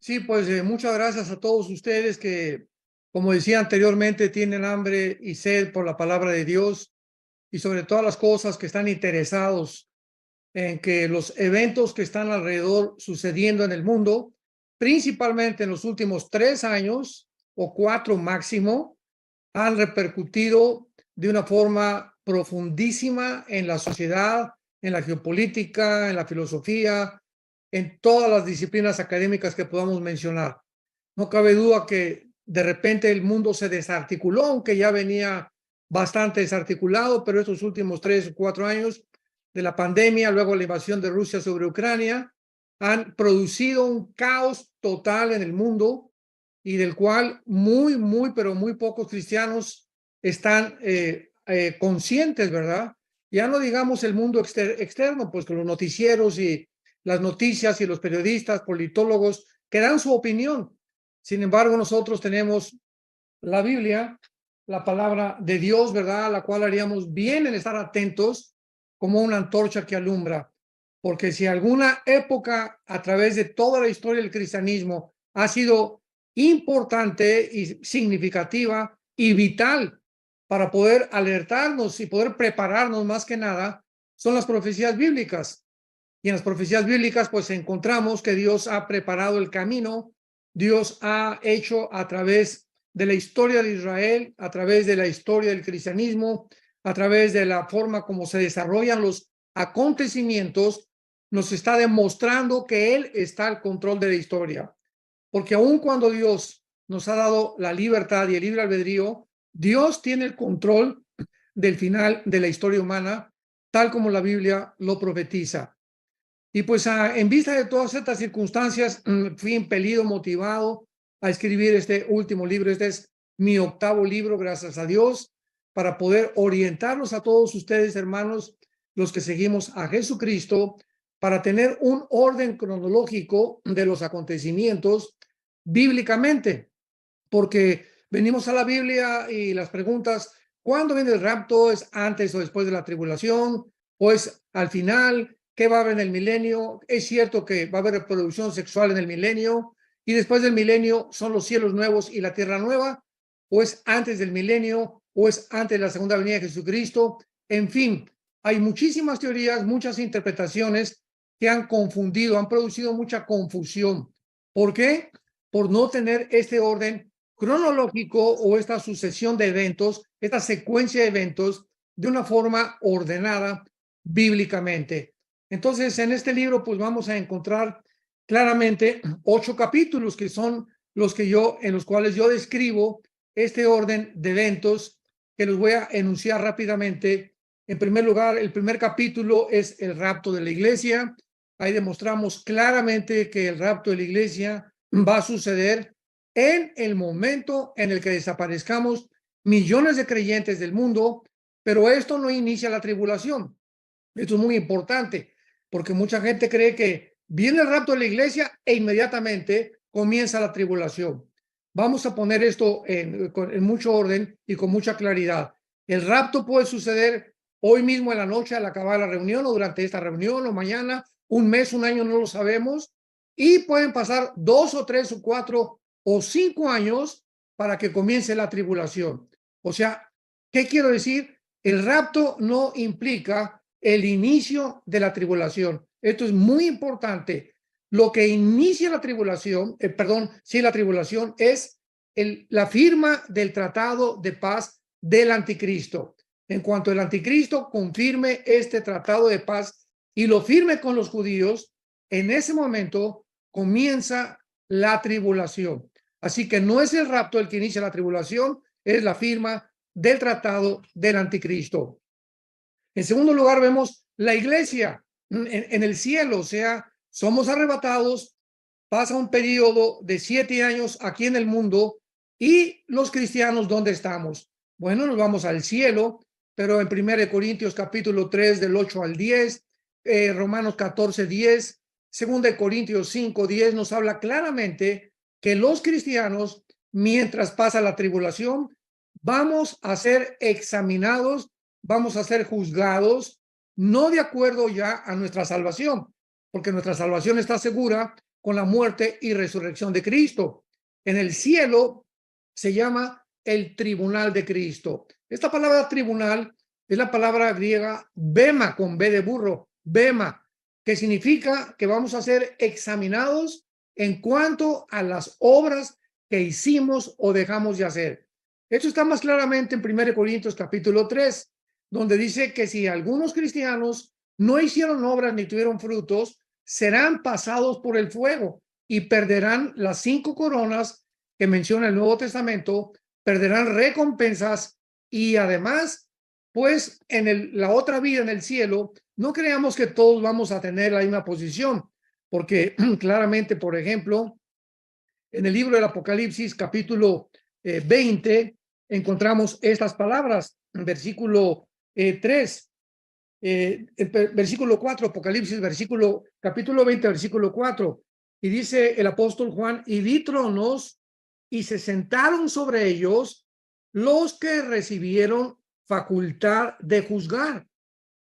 Sí, pues muchas gracias a todos ustedes que, como decía anteriormente, tienen hambre y sed por la palabra de Dios y sobre todas las cosas que están interesados en que los eventos que están alrededor sucediendo en el mundo, principalmente en los últimos 3 años o 4 máximo, han repercutido de una forma profundísima en la sociedad, en la geopolítica, en la filosofía, en todas las disciplinas académicas que podamos mencionar. No cabe duda que de repente el mundo se desarticuló, aunque ya venía bastante desarticulado, pero estos últimos 3 o 4 años de la pandemia, luego la invasión de Rusia sobre Ucrania, han producido un caos total en el mundo y del cual pero muy pocos cristianos están conscientes, ¿verdad? Ya no digamos el mundo externo, pues que los noticieros y las noticias y los periodistas, politólogos, que dan su opinión. Sin embargo, nosotros tenemos la Biblia, la palabra de Dios, ¿verdad? A la cual haríamos bien en estar atentos como una antorcha que alumbra. Porque si alguna época a través de toda la historia del cristianismo ha sido importante y significativa y vital para poder alertarnos y poder prepararnos más que nada, son las profecías bíblicas. Y en las profecías bíblicas, pues encontramos que Dios ha preparado el camino, Dios ha hecho a través de la historia de Israel, a través de la historia del cristianismo, a través de la forma como se desarrollan los acontecimientos, nos está demostrando que Él está al control de la historia. Porque aun cuando Dios nos ha dado la libertad y el libre albedrío, Dios tiene el control del final de la historia humana, tal como la Biblia lo profetiza. Y pues en vista de todas estas circunstancias, fui impelido, motivado a escribir este último libro. Este es mi 8º libro, gracias a Dios, para poder orientarlos a todos ustedes, hermanos, los que seguimos a Jesucristo, para tener un orden cronológico de los acontecimientos bíblicamente, porque venimos a la Biblia y las preguntas, ¿cuándo viene el rapto? ¿Es antes o después de la tribulación? ¿O es al final? ¿Qué va a haber en el milenio? Es cierto que va a haber reproducción sexual en el milenio y después del milenio son los cielos nuevos y la tierra nueva, o es antes del milenio, o es antes de la segunda venida de Jesucristo. En fin, hay muchísimas teorías, muchas interpretaciones que han confundido, han producido mucha confusión. ¿Por qué? Por no tener este orden cronológico o esta sucesión de eventos, esta secuencia de eventos de una forma ordenada bíblicamente. Entonces, en este libro, pues vamos a encontrar claramente 8 capítulos que son en los cuales yo describo este orden de eventos que los voy a enunciar rápidamente. En primer lugar, el primer capítulo es el rapto de la iglesia. Ahí demostramos claramente que el rapto de la iglesia va a suceder en el momento en el que desaparezcamos millones de creyentes del mundo, pero esto no inicia la tribulación. Esto es muy importante, porque mucha gente cree que viene el rapto de la iglesia e inmediatamente comienza la tribulación. Vamos a poner esto en mucho orden y con mucha claridad. El rapto puede suceder hoy mismo en la noche al acabar la reunión o durante esta reunión o mañana, un mes, un año, no lo sabemos. Y pueden pasar 2 o 3 o 4 o 5 años para que comience la tribulación. O sea, ¿qué quiero decir? El rapto no implica el inicio de la tribulación. Esto es muy importante. Lo que inicia la tribulación, la tribulación es la firma del tratado de paz del anticristo. En cuanto el anticristo confirme este tratado de paz y lo firme con los judíos, en ese momento comienza la tribulación. Así que no es el rapto el que inicia la tribulación, es la firma del tratado del anticristo. En segundo lugar, vemos la iglesia en el cielo, o sea, somos arrebatados, pasa un periodo de 7 años aquí en el mundo y los cristianos, ¿dónde estamos? Bueno, nos vamos al cielo, pero en 1 Corintios capítulo 3 del 8 al 10, Romanos 14, 10, 2 Corintios 5, 10 nos habla claramente que los cristianos, mientras pasa la tribulación, vamos a ser examinados, vamos a ser juzgados, no de acuerdo ya a nuestra salvación, porque nuestra salvación está segura con la muerte y resurrección de Cristo. En el cielo se llama el tribunal de Cristo. Esta palabra tribunal es la palabra griega bema, con B de burro, bema, que significa que vamos a ser examinados en cuanto a las obras que hicimos o dejamos de hacer. Esto está más claramente en 1 Corintios capítulo 3, donde dice que si algunos cristianos no hicieron obras ni tuvieron frutos, serán pasados por el fuego y perderán las 5 coronas que menciona el Nuevo Testamento, perderán recompensas y además, pues la otra vida en el cielo, no creamos que todos vamos a tener la misma posición, porque claramente, por ejemplo, en el libro del Apocalipsis, capítulo 20, encontramos estas palabras, en versículo 3, versículo 4, Apocalipsis, capítulo 20, versículo 4, y dice el apóstol Juan, y vi tronos, y se sentaron sobre ellos los que recibieron facultad de juzgar,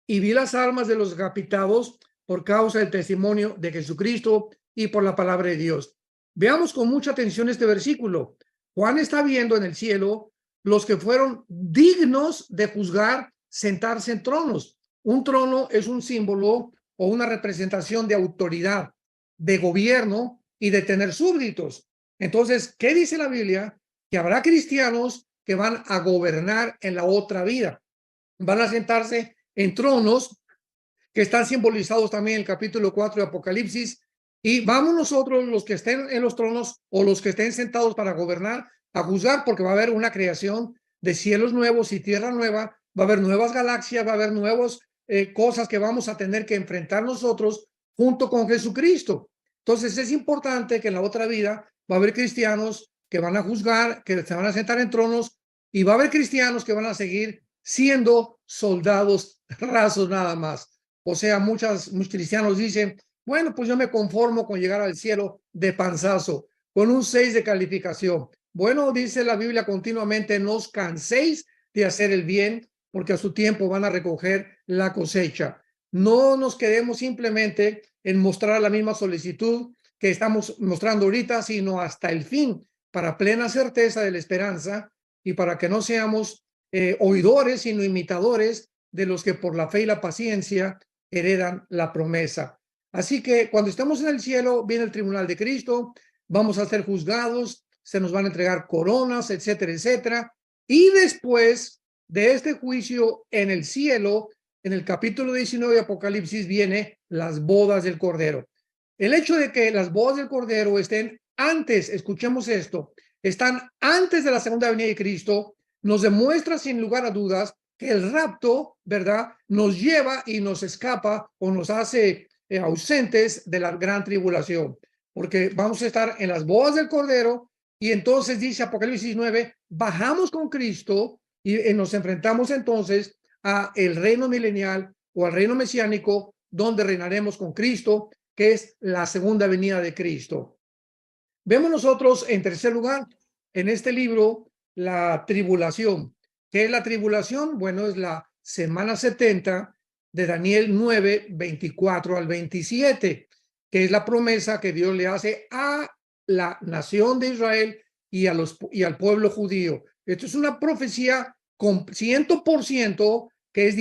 y vi las almas de los decapitados por causa del testimonio de Jesucristo y por la palabra de Dios. Veamos con mucha atención este versículo. Juan está viendo en el cielo los que fueron dignos de juzgar, sentarse en tronos. Un trono es un símbolo o una representación de autoridad, de gobierno y de tener súbditos. Entonces, ¿qué dice la Biblia? Que habrá cristianos que van a gobernar en la otra vida. Van a sentarse en tronos que están simbolizados también en el capítulo 4 de Apocalipsis. Y vamos nosotros, los que estén en los tronos o los que estén sentados para gobernar, a juzgar, porque va a haber una creación de cielos nuevos y tierra nueva, va a haber nuevas galaxias, va a haber nuevas cosas que vamos a tener que enfrentar nosotros junto con Jesucristo. Entonces es importante que en la otra vida va a haber cristianos que van a juzgar, que se van a sentar en tronos, y va a haber cristianos que van a seguir siendo soldados rasos nada más. O sea, muchos cristianos dicen, bueno, pues yo me conformo con llegar al cielo de panzazo, con un 6 de calificación. Bueno, dice la Biblia continuamente, no os canséis de hacer el bien, porque a su tiempo van a recoger la cosecha. No nos quedemos simplemente en mostrar la misma solicitud que estamos mostrando ahorita, sino hasta el fin, para plena certeza de la esperanza y para que no seamos oidores, sino imitadores de los que por la fe y la paciencia heredan la promesa. Así que cuando estemos en el cielo, viene el tribunal de Cristo, vamos a ser juzgados, se nos van a entregar coronas, etcétera, etcétera. Y después de este juicio en el cielo, en el capítulo 19 de Apocalipsis, viene las bodas del Cordero. El hecho de que las bodas del Cordero estén antes, escuchemos esto, están antes de la segunda venida de Cristo, nos demuestra sin lugar a dudas que el rapto, ¿verdad?, nos lleva y nos escapa o nos hace ausentes de la gran tribulación, porque vamos a estar en las bodas del Cordero. Y entonces dice Apocalipsis 9, bajamos con Cristo y nos enfrentamos entonces a el reino milenial o al reino mesiánico, donde reinaremos con Cristo, que es la segunda venida de Cristo. Vemos nosotros, en tercer lugar, en este libro, la tribulación. ¿Qué es la tribulación? Bueno, es la semana 70 de Daniel 9, 24 al 27, que es la promesa que Dios le hace a la nación de Israel y al pueblo judío. Esto es una profecía con 100% que es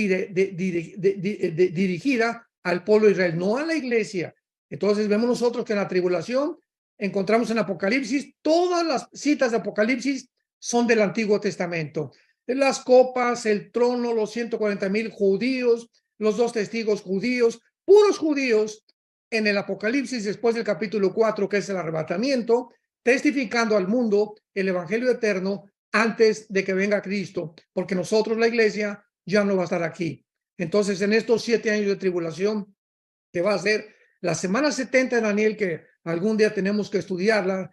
dirigida al pueblo de Israel, no a la iglesia. Entonces vemos nosotros que en la tribulación encontramos en Apocalipsis, todas las citas de Apocalipsis son del Antiguo Testamento. Las copas, el trono, los 140,000 judíos, los 2 testigos judíos, puros judíos en el Apocalipsis después del capítulo 4, que es el arrebatamiento, testificando al mundo el evangelio eterno antes de que venga Cristo, porque nosotros, la iglesia, ya no va a estar aquí. Entonces, en estos 7 años de tribulación, que va a ser la semana 70 de Daniel, que algún día tenemos que estudiarla,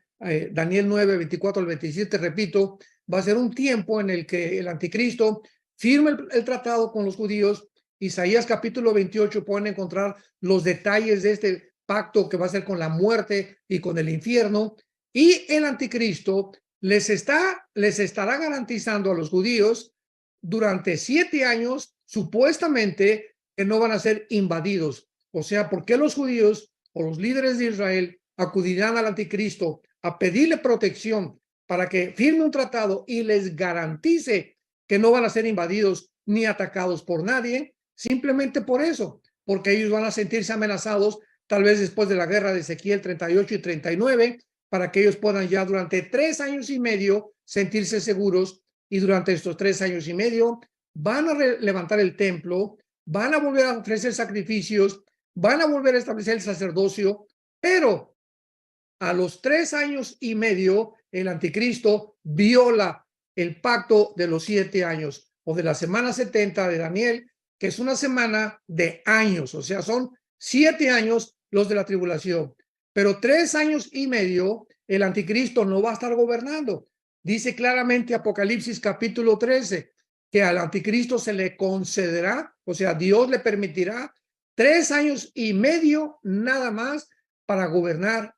Daniel 9, 24 al 27, repito, va a ser un tiempo en el que el anticristo firma el tratado con los judíos. Isaías capítulo 28 pueden encontrar los detalles de este pacto que va a ser con la muerte y con el infierno, y el anticristo les estará garantizando a los judíos durante 7 años, supuestamente, que no van a ser invadidos. O sea, ¿por qué los judíos o los líderes de Israel acudirán al anticristo a pedirle protección para que firme un tratado y les garantice que no van a ser invadidos ni atacados por nadie, simplemente por eso, porque ellos van a sentirse amenazados tal vez después de la guerra de Ezequiel 38 y 39, para que ellos puedan ya durante 3 años y medio sentirse seguros, y durante estos 3 años y medio van a levantar el templo, van a volver a ofrecer sacrificios, van a volver a establecer el sacerdocio, pero a los 3 años y medio el anticristo viola el pacto de los 7 años o de la semana 70 de Daniel, que es una semana de años, o sea, son 7 años los de la tribulación, pero 3 años y medio el anticristo no va a estar gobernando. Dice claramente Apocalipsis capítulo 13 que al anticristo se le concederá, o sea, Dios le permitirá 3 años y medio nada más para gobernar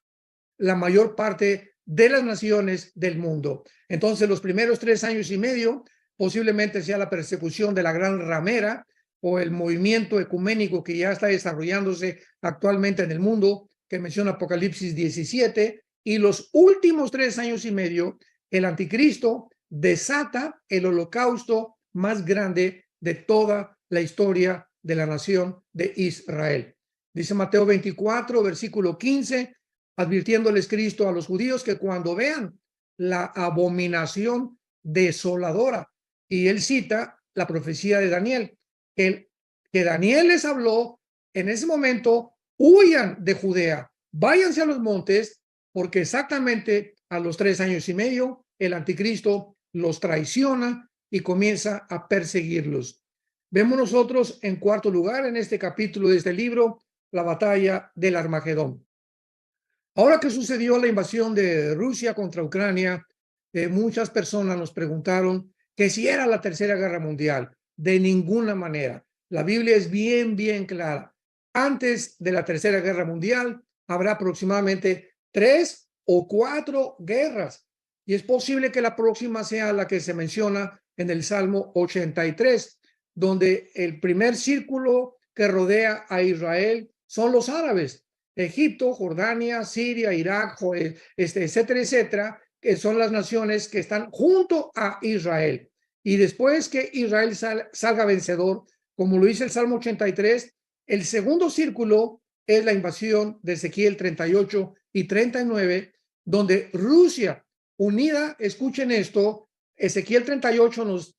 la mayor parte de las naciones del mundo. Entonces, los primeros 3 años y medio posiblemente sea la persecución de la gran ramera o el movimiento ecuménico que ya está desarrollándose actualmente en el mundo, que menciona Apocalipsis 17, y los últimos 3 años y medio, el anticristo desata el holocausto más grande de toda la historia de la nación de Israel. Dice Mateo 24, versículo 15, advirtiéndoles Cristo a los judíos que cuando vean la abominación desoladora, y él cita la profecía de Daniel, que Daniel les habló en ese momento: huyan de Judea, váyanse a los montes, porque exactamente a los 3 años y medio el anticristo los traiciona y comienza a perseguirlos. Vemos nosotros en cuarto lugar en este capítulo de este libro la batalla del Armagedón. Ahora que sucedió la invasión de Rusia contra Ucrania, muchas personas nos preguntaron que si era la Tercera Guerra Mundial. De ninguna manera. La Biblia es bien clara. Antes de la Tercera Guerra Mundial habrá aproximadamente 3 o 4 guerras. Y es posible que la próxima sea la que se menciona en el Salmo 83, donde el primer círculo que rodea a Israel son los árabes. Egipto, Jordania, Siria, Irak, etcétera, etcétera, que son las naciones que están junto a Israel. Y después que Israel salga vencedor, como lo dice el Salmo 83, el segundo círculo es la invasión de Ezequiel 38 y 39, donde Rusia unida, escuchen esto, Ezequiel 38 nos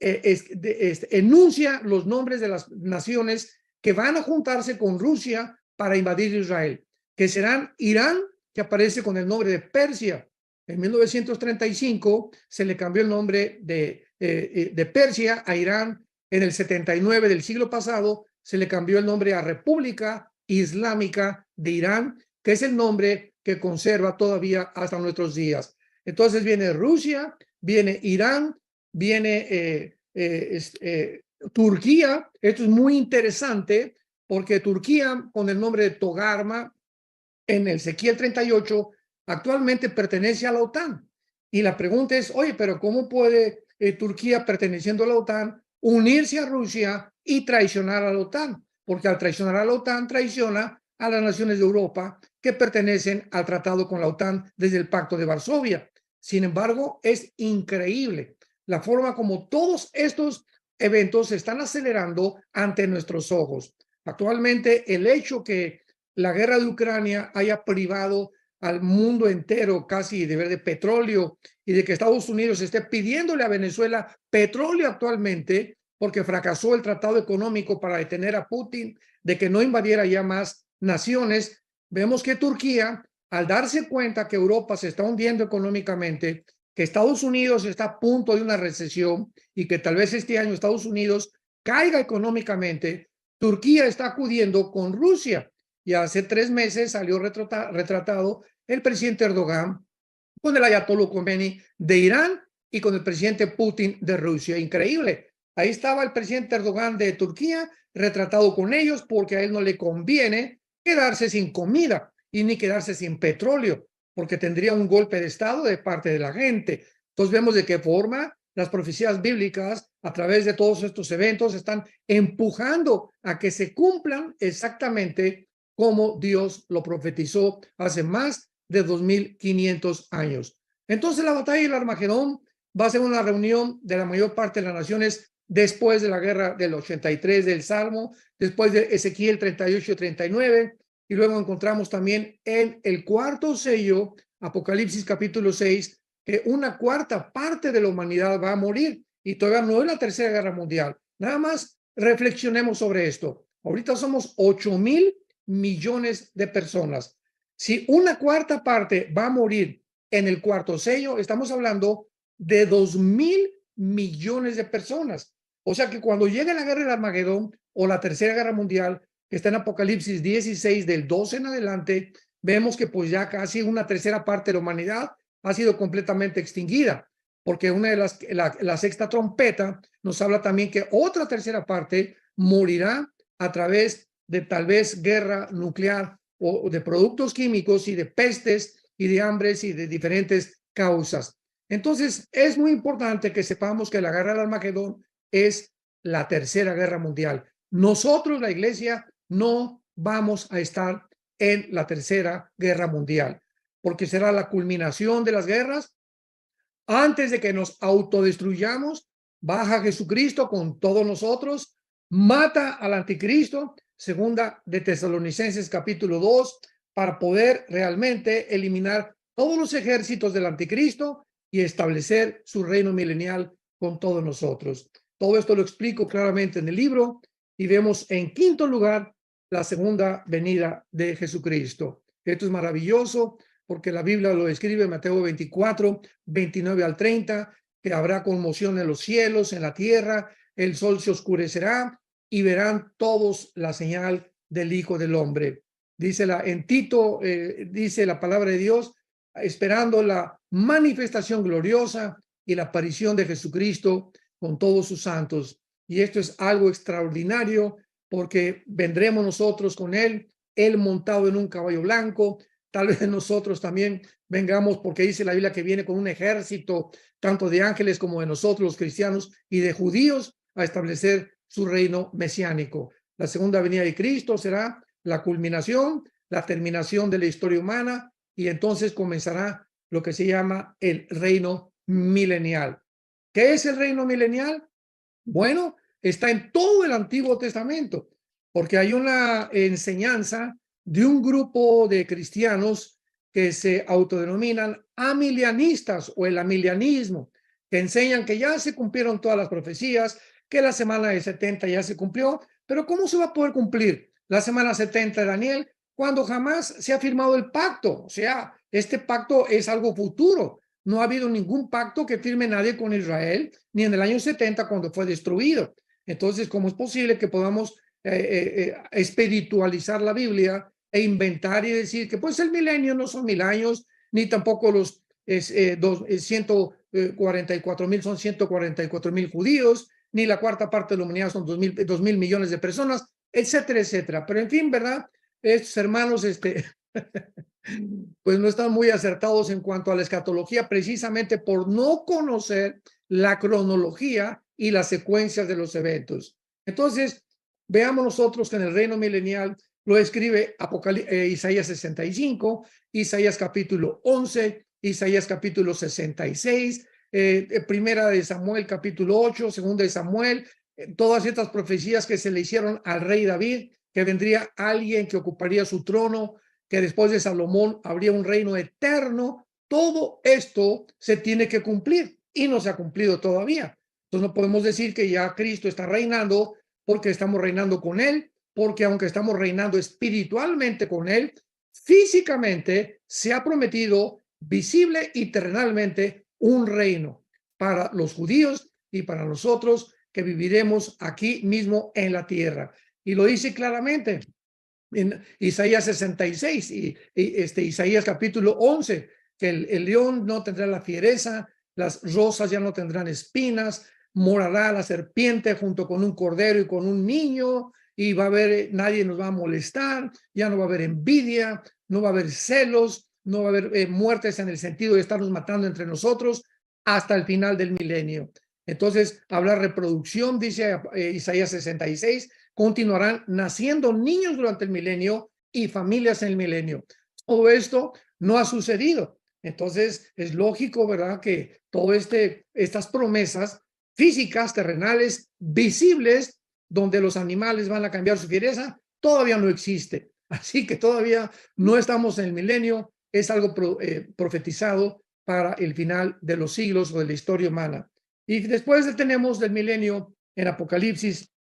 enuncia los nombres de las naciones que van a juntarse con Rusia para invadir Israel, que serán Irán, que aparece con el nombre de Persia. En 1935 se le cambió el nombre de Persia a Irán. En el 79 del siglo pasado se le cambió el nombre a República Islámica de Irán, que es el nombre que conserva todavía hasta nuestros días. Entonces viene Rusia, viene Irán, viene Turquía. Esto es muy interesante porque Turquía, con el nombre de Togarma, en el Ezequiel 38, actualmente pertenece a la OTAN. Y la pregunta es, oye, pero ¿cómo puede Turquía, perteneciendo a la OTAN, unirse a Rusia y traicionar a la OTAN? Porque al traicionar a la OTAN, traiciona a las naciones de Europa que pertenecen al tratado con la OTAN desde el Pacto de Varsovia. Sin embargo, es increíble la forma como todos estos eventos se están acelerando ante nuestros ojos. Actualmente, el hecho que la guerra de Ucrania haya privado al mundo entero casi de ver de petróleo, y de que Estados Unidos esté pidiéndole a Venezuela petróleo actualmente porque fracasó el tratado económico para detener a Putin de que no invadiera ya más naciones. Vemos que Turquía, al darse cuenta que Europa se está hundiendo económicamente, que Estados Unidos está a punto de una recesión y que tal vez este año Estados Unidos caiga económicamente, Turquía está acudiendo con Rusia. Y hace 3 meses salió retratado el presidente Erdogan con el ayatollah Khomeini de Irán y con el presidente Putin de Rusia. Increíble. Ahí estaba el presidente Erdogan de Turquía retratado con ellos porque a él no le conviene quedarse sin comida y ni quedarse sin petróleo, porque tendría un golpe de estado de parte de la gente. Entonces vemos de qué forma las profecías bíblicas a través de todos estos eventos están empujando a que se cumplan exactamente como Dios lo profetizó hace más de 2500 años. Entonces la batalla del Armagedón va a ser una reunión de la mayor parte de las naciones después de la guerra del 83 del Salmo, después de Ezequiel 38 y 39, y luego encontramos también en el cuarto sello, Apocalipsis capítulo 6, que una cuarta parte de la humanidad va a morir, y todavía no es la tercera guerra mundial. Nada más reflexionemos sobre esto. Ahorita somos 8,000,000,000 de personas. Si una cuarta parte va a morir en el cuarto sello, estamos hablando de 2,000,000,000 de personas. O sea que cuando llegue la guerra del Armagedón o la tercera guerra mundial, que está en Apocalipsis 16 del 12 en adelante, vemos que pues ya casi una tercera parte de la humanidad ha sido completamente extinguida, porque una de la sexta trompeta nos habla también que otra tercera parte morirá a través de tal vez guerra nuclear o de productos químicos y de pestes y de hambres y de diferentes causas. Entonces, es muy importante que sepamos que la guerra del Armagedón es la tercera guerra mundial. Nosotros, la iglesia, no vamos a estar en la tercera guerra mundial, porque será la culminación de las guerras. Antes de que nos autodestruyamos, baja Jesucristo con todos nosotros, mata al anticristo, segunda de Tesalonicenses capítulo 2, para poder realmente eliminar todos los ejércitos del anticristo y establecer su reino milenial con todos nosotros. Todo esto lo explico claramente en el libro y vemos en quinto lugar la segunda venida de Jesucristo. Esto es maravilloso porque la Biblia lo describe en Mateo 24, 29 al 30, que habrá conmoción en los cielos, en la tierra, el sol se oscurecerá y verán todos la señal del Hijo del Hombre. Dice en Tito, dice la palabra de Dios, esperando la manifestación gloriosa y la aparición de Jesucristo con todos sus santos. Y esto es algo extraordinario porque vendremos nosotros con él montado en un caballo blanco. Tal vez nosotros también vengamos, porque dice la Biblia que viene con un ejército, tanto de ángeles como de nosotros, los cristianos, y de judíos, a establecer su reino mesiánico. La segunda venida de Cristo será la culminación, la terminación de la historia humana, y entonces comenzará lo que se llama el reino milenial. ¿Qué es el reino milenial? Bueno, está en todo el Antiguo Testamento, porque hay una enseñanza de un grupo de cristianos que se autodenominan amilianistas o el amilianismo, que enseñan que ya se cumplieron todas las profecías, que la semana de 70 ya se cumplió, pero ¿cómo se va a poder cumplir la semana 70 de Daniel cuando jamás se ha firmado el pacto? O sea, este pacto es algo futuro. No ha habido ningún pacto que firme nadie con Israel, ni en el año 70 cuando fue destruido. Entonces, ¿cómo es posible que podamos espiritualizar la Biblia e inventar y decir que pues el milenio no son 1000 años, ni tampoco los 144,000 son 144,000 judíos, ni la cuarta parte de la humanidad son 2,000 millones de personas, etcétera, etcétera? Pero en fin, ¿verdad? Estos hermanos, pues no están muy acertados en cuanto a la escatología, precisamente por no conocer la cronología y las secuencias de los eventos. Entonces, veamos nosotros que en el reino milenial lo escribe Isaías 65, Isaías capítulo 11, Isaías capítulo 66, primera de Samuel capítulo 8, segunda de Samuel, todas estas profecías que se le hicieron al rey David, que vendría alguien que ocuparía su trono, que después de Salomón habría un reino eterno. Todo esto se tiene que cumplir y no se ha cumplido todavía. Entonces no podemos decir que ya Cristo está reinando porque estamos reinando con él, porque aunque estamos reinando espiritualmente con él, físicamente se ha prometido visible y terrenalmente un reino para los judíos y para nosotros que viviremos aquí mismo en la tierra. Y lo dice claramente en Isaías 66 y Isaías capítulo 11, que el león no tendrá la fiereza, las rosas ya no tendrán espinas, morará la serpiente junto con un cordero y con un niño, y va a haber, nadie nos va a molestar, ya no va a haber envidia, no va a haber celos, no va a haber muertes en el sentido de estarnos matando entre nosotros hasta el final del milenio. Entonces, habrá reproducción, dice Isaías 66, continuarán naciendo niños durante el milenio y familias en el milenio. Todo esto no ha sucedido. Entonces, es lógico, ¿verdad?, que todas estas promesas físicas, terrenales, visibles, donde los animales van a cambiar su fiereza, todavía no existe. Así que todavía no estamos en el milenio, es algo profetizado para el final de los siglos o de la historia humana. Y después tenemos del milenio en Apocalipsis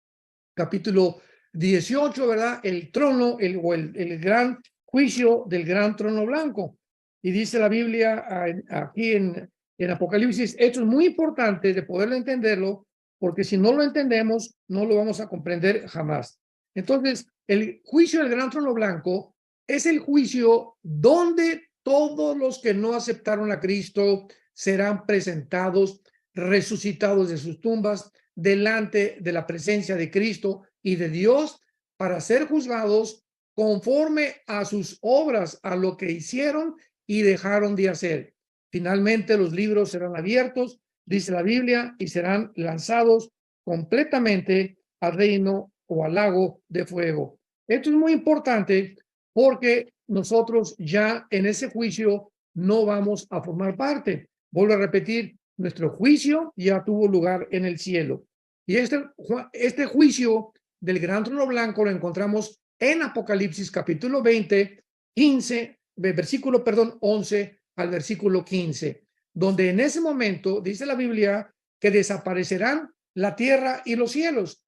capítulo 18, ¿verdad? El trono, el gran juicio del gran trono blanco. Y dice la Biblia aquí en Apocalipsis, esto es muy importante de poder entenderlo, porque si no lo entendemos, no lo vamos a comprender jamás. Entonces, el juicio del gran trono blanco es el juicio donde todos los que no aceptaron a Cristo serán presentados, resucitados de sus tumbas, delante de la presencia de Cristo y de Dios para ser juzgados conforme a sus obras, a lo que hicieron y dejaron de hacer. Finalmente los libros serán abiertos, dice la Biblia, y serán lanzados completamente al reino o al lago de fuego. Esto es muy importante porque nosotros ya en ese juicio no vamos a formar parte. Vuelvo a repetir, nuestro juicio ya tuvo lugar en el cielo. Y este juicio del gran trono blanco lo encontramos en Apocalipsis capítulo 20, 15, versículo, 11 al versículo 15, donde en ese momento dice la Biblia que desaparecerán la tierra y los cielos.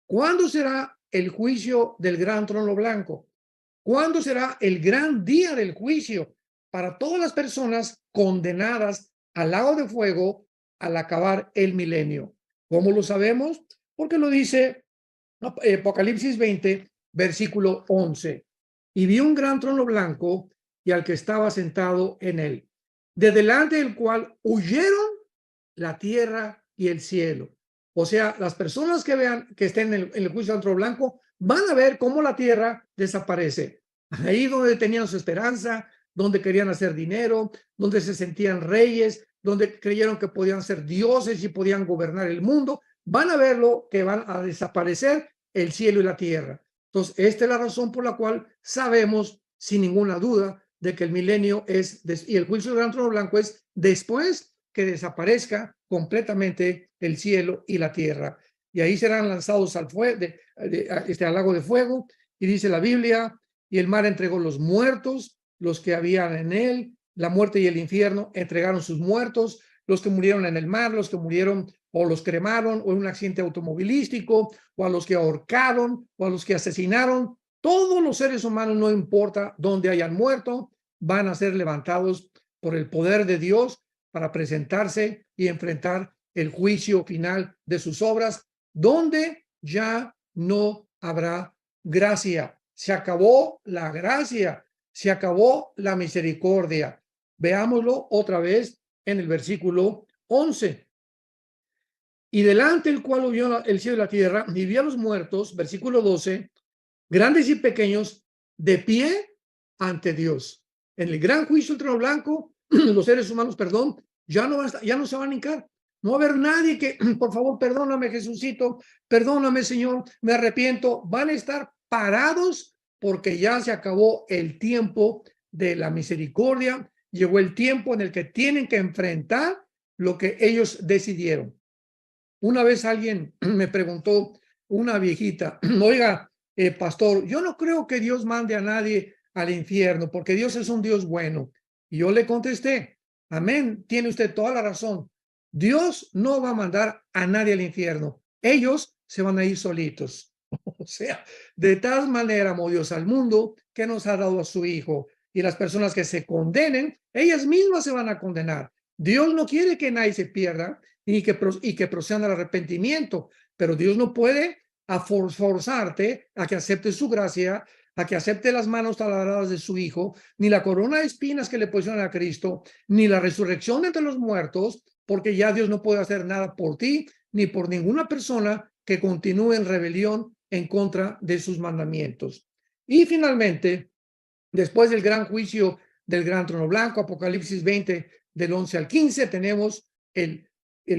¿Cuándo será el juicio del gran trono blanco? ¿Cuándo será el gran día del juicio para todas las personas condenadas al lago de fuego al acabar el milenio? ¿Cómo lo sabemos? Porque lo dice Apocalipsis 20, versículo 11. Y vi un gran trono blanco y al que estaba sentado en él, de delante del cual huyeron la tierra y el cielo. O sea, las personas que vean, que estén en el juicio del trono blanco, van a ver cómo la tierra desaparece. Ahí donde tenían su esperanza, donde querían hacer dinero, donde se sentían reyes, donde creyeron que podían ser dioses y podían gobernar el mundo, van a verlo que van a desaparecer el cielo y la tierra. Entonces, esta es la razón por la cual sabemos sin ninguna duda de que el milenio y el juicio del gran trono blanco es después que desaparezca completamente el cielo y la tierra. Y ahí serán lanzados al lago de fuego. Y dice la Biblia, y el mar entregó los muertos, los que habían en él, la muerte y el infierno entregaron sus muertos, los que murieron en el mar, los que murieron o los cremaron o en un accidente automovilístico, o a los que ahorcaron, o a los que asesinaron. Todos los seres humanos, no importa dónde hayan muerto, van a ser levantados por el poder de Dios para presentarse y enfrentar el juicio final de sus obras, donde ya no habrá gracia. Se acabó la gracia, se acabó la misericordia. Veámoslo otra vez en el versículo 11. Y delante del cual huyó el cielo y la tierra, y vi a los muertos, versículo 12, grandes y pequeños, de pie ante Dios. En el gran juicio del trono blanco, los seres humanos, ya no se van a hincar. No va a haber nadie que, por favor, perdóname, Jesucito, perdóname, Señor, me arrepiento. Van a estar parados porque ya se acabó el tiempo de la misericordia. Llegó el tiempo en el que tienen que enfrentar lo que ellos decidieron. Una vez alguien me preguntó, una viejita, oiga, pastor, yo no creo que Dios mande a nadie al infierno, porque Dios es un Dios bueno. Y yo le contesté, amén, tiene usted toda la razón. Dios no va a mandar a nadie al infierno. Ellos se van a ir solitos. O sea, de tal manera amó Dios al mundo que nos ha dado a su Hijo. Y las personas que se condenen, ellas mismas se van a condenar. Dios no quiere que nadie se pierda y que procedan al arrepentimiento, pero Dios no puede forzarte a que aceptes su gracia, a que acepte las manos taladradas de su Hijo, ni la corona de espinas que le pusieron a Cristo, ni la resurrección de entre los muertos, porque ya Dios no puede hacer nada por ti, ni por ninguna persona que continúe en rebelión en contra de sus mandamientos. Y finalmente, después del gran juicio del gran trono blanco, Apocalipsis 20, del 11 al 15, tenemos el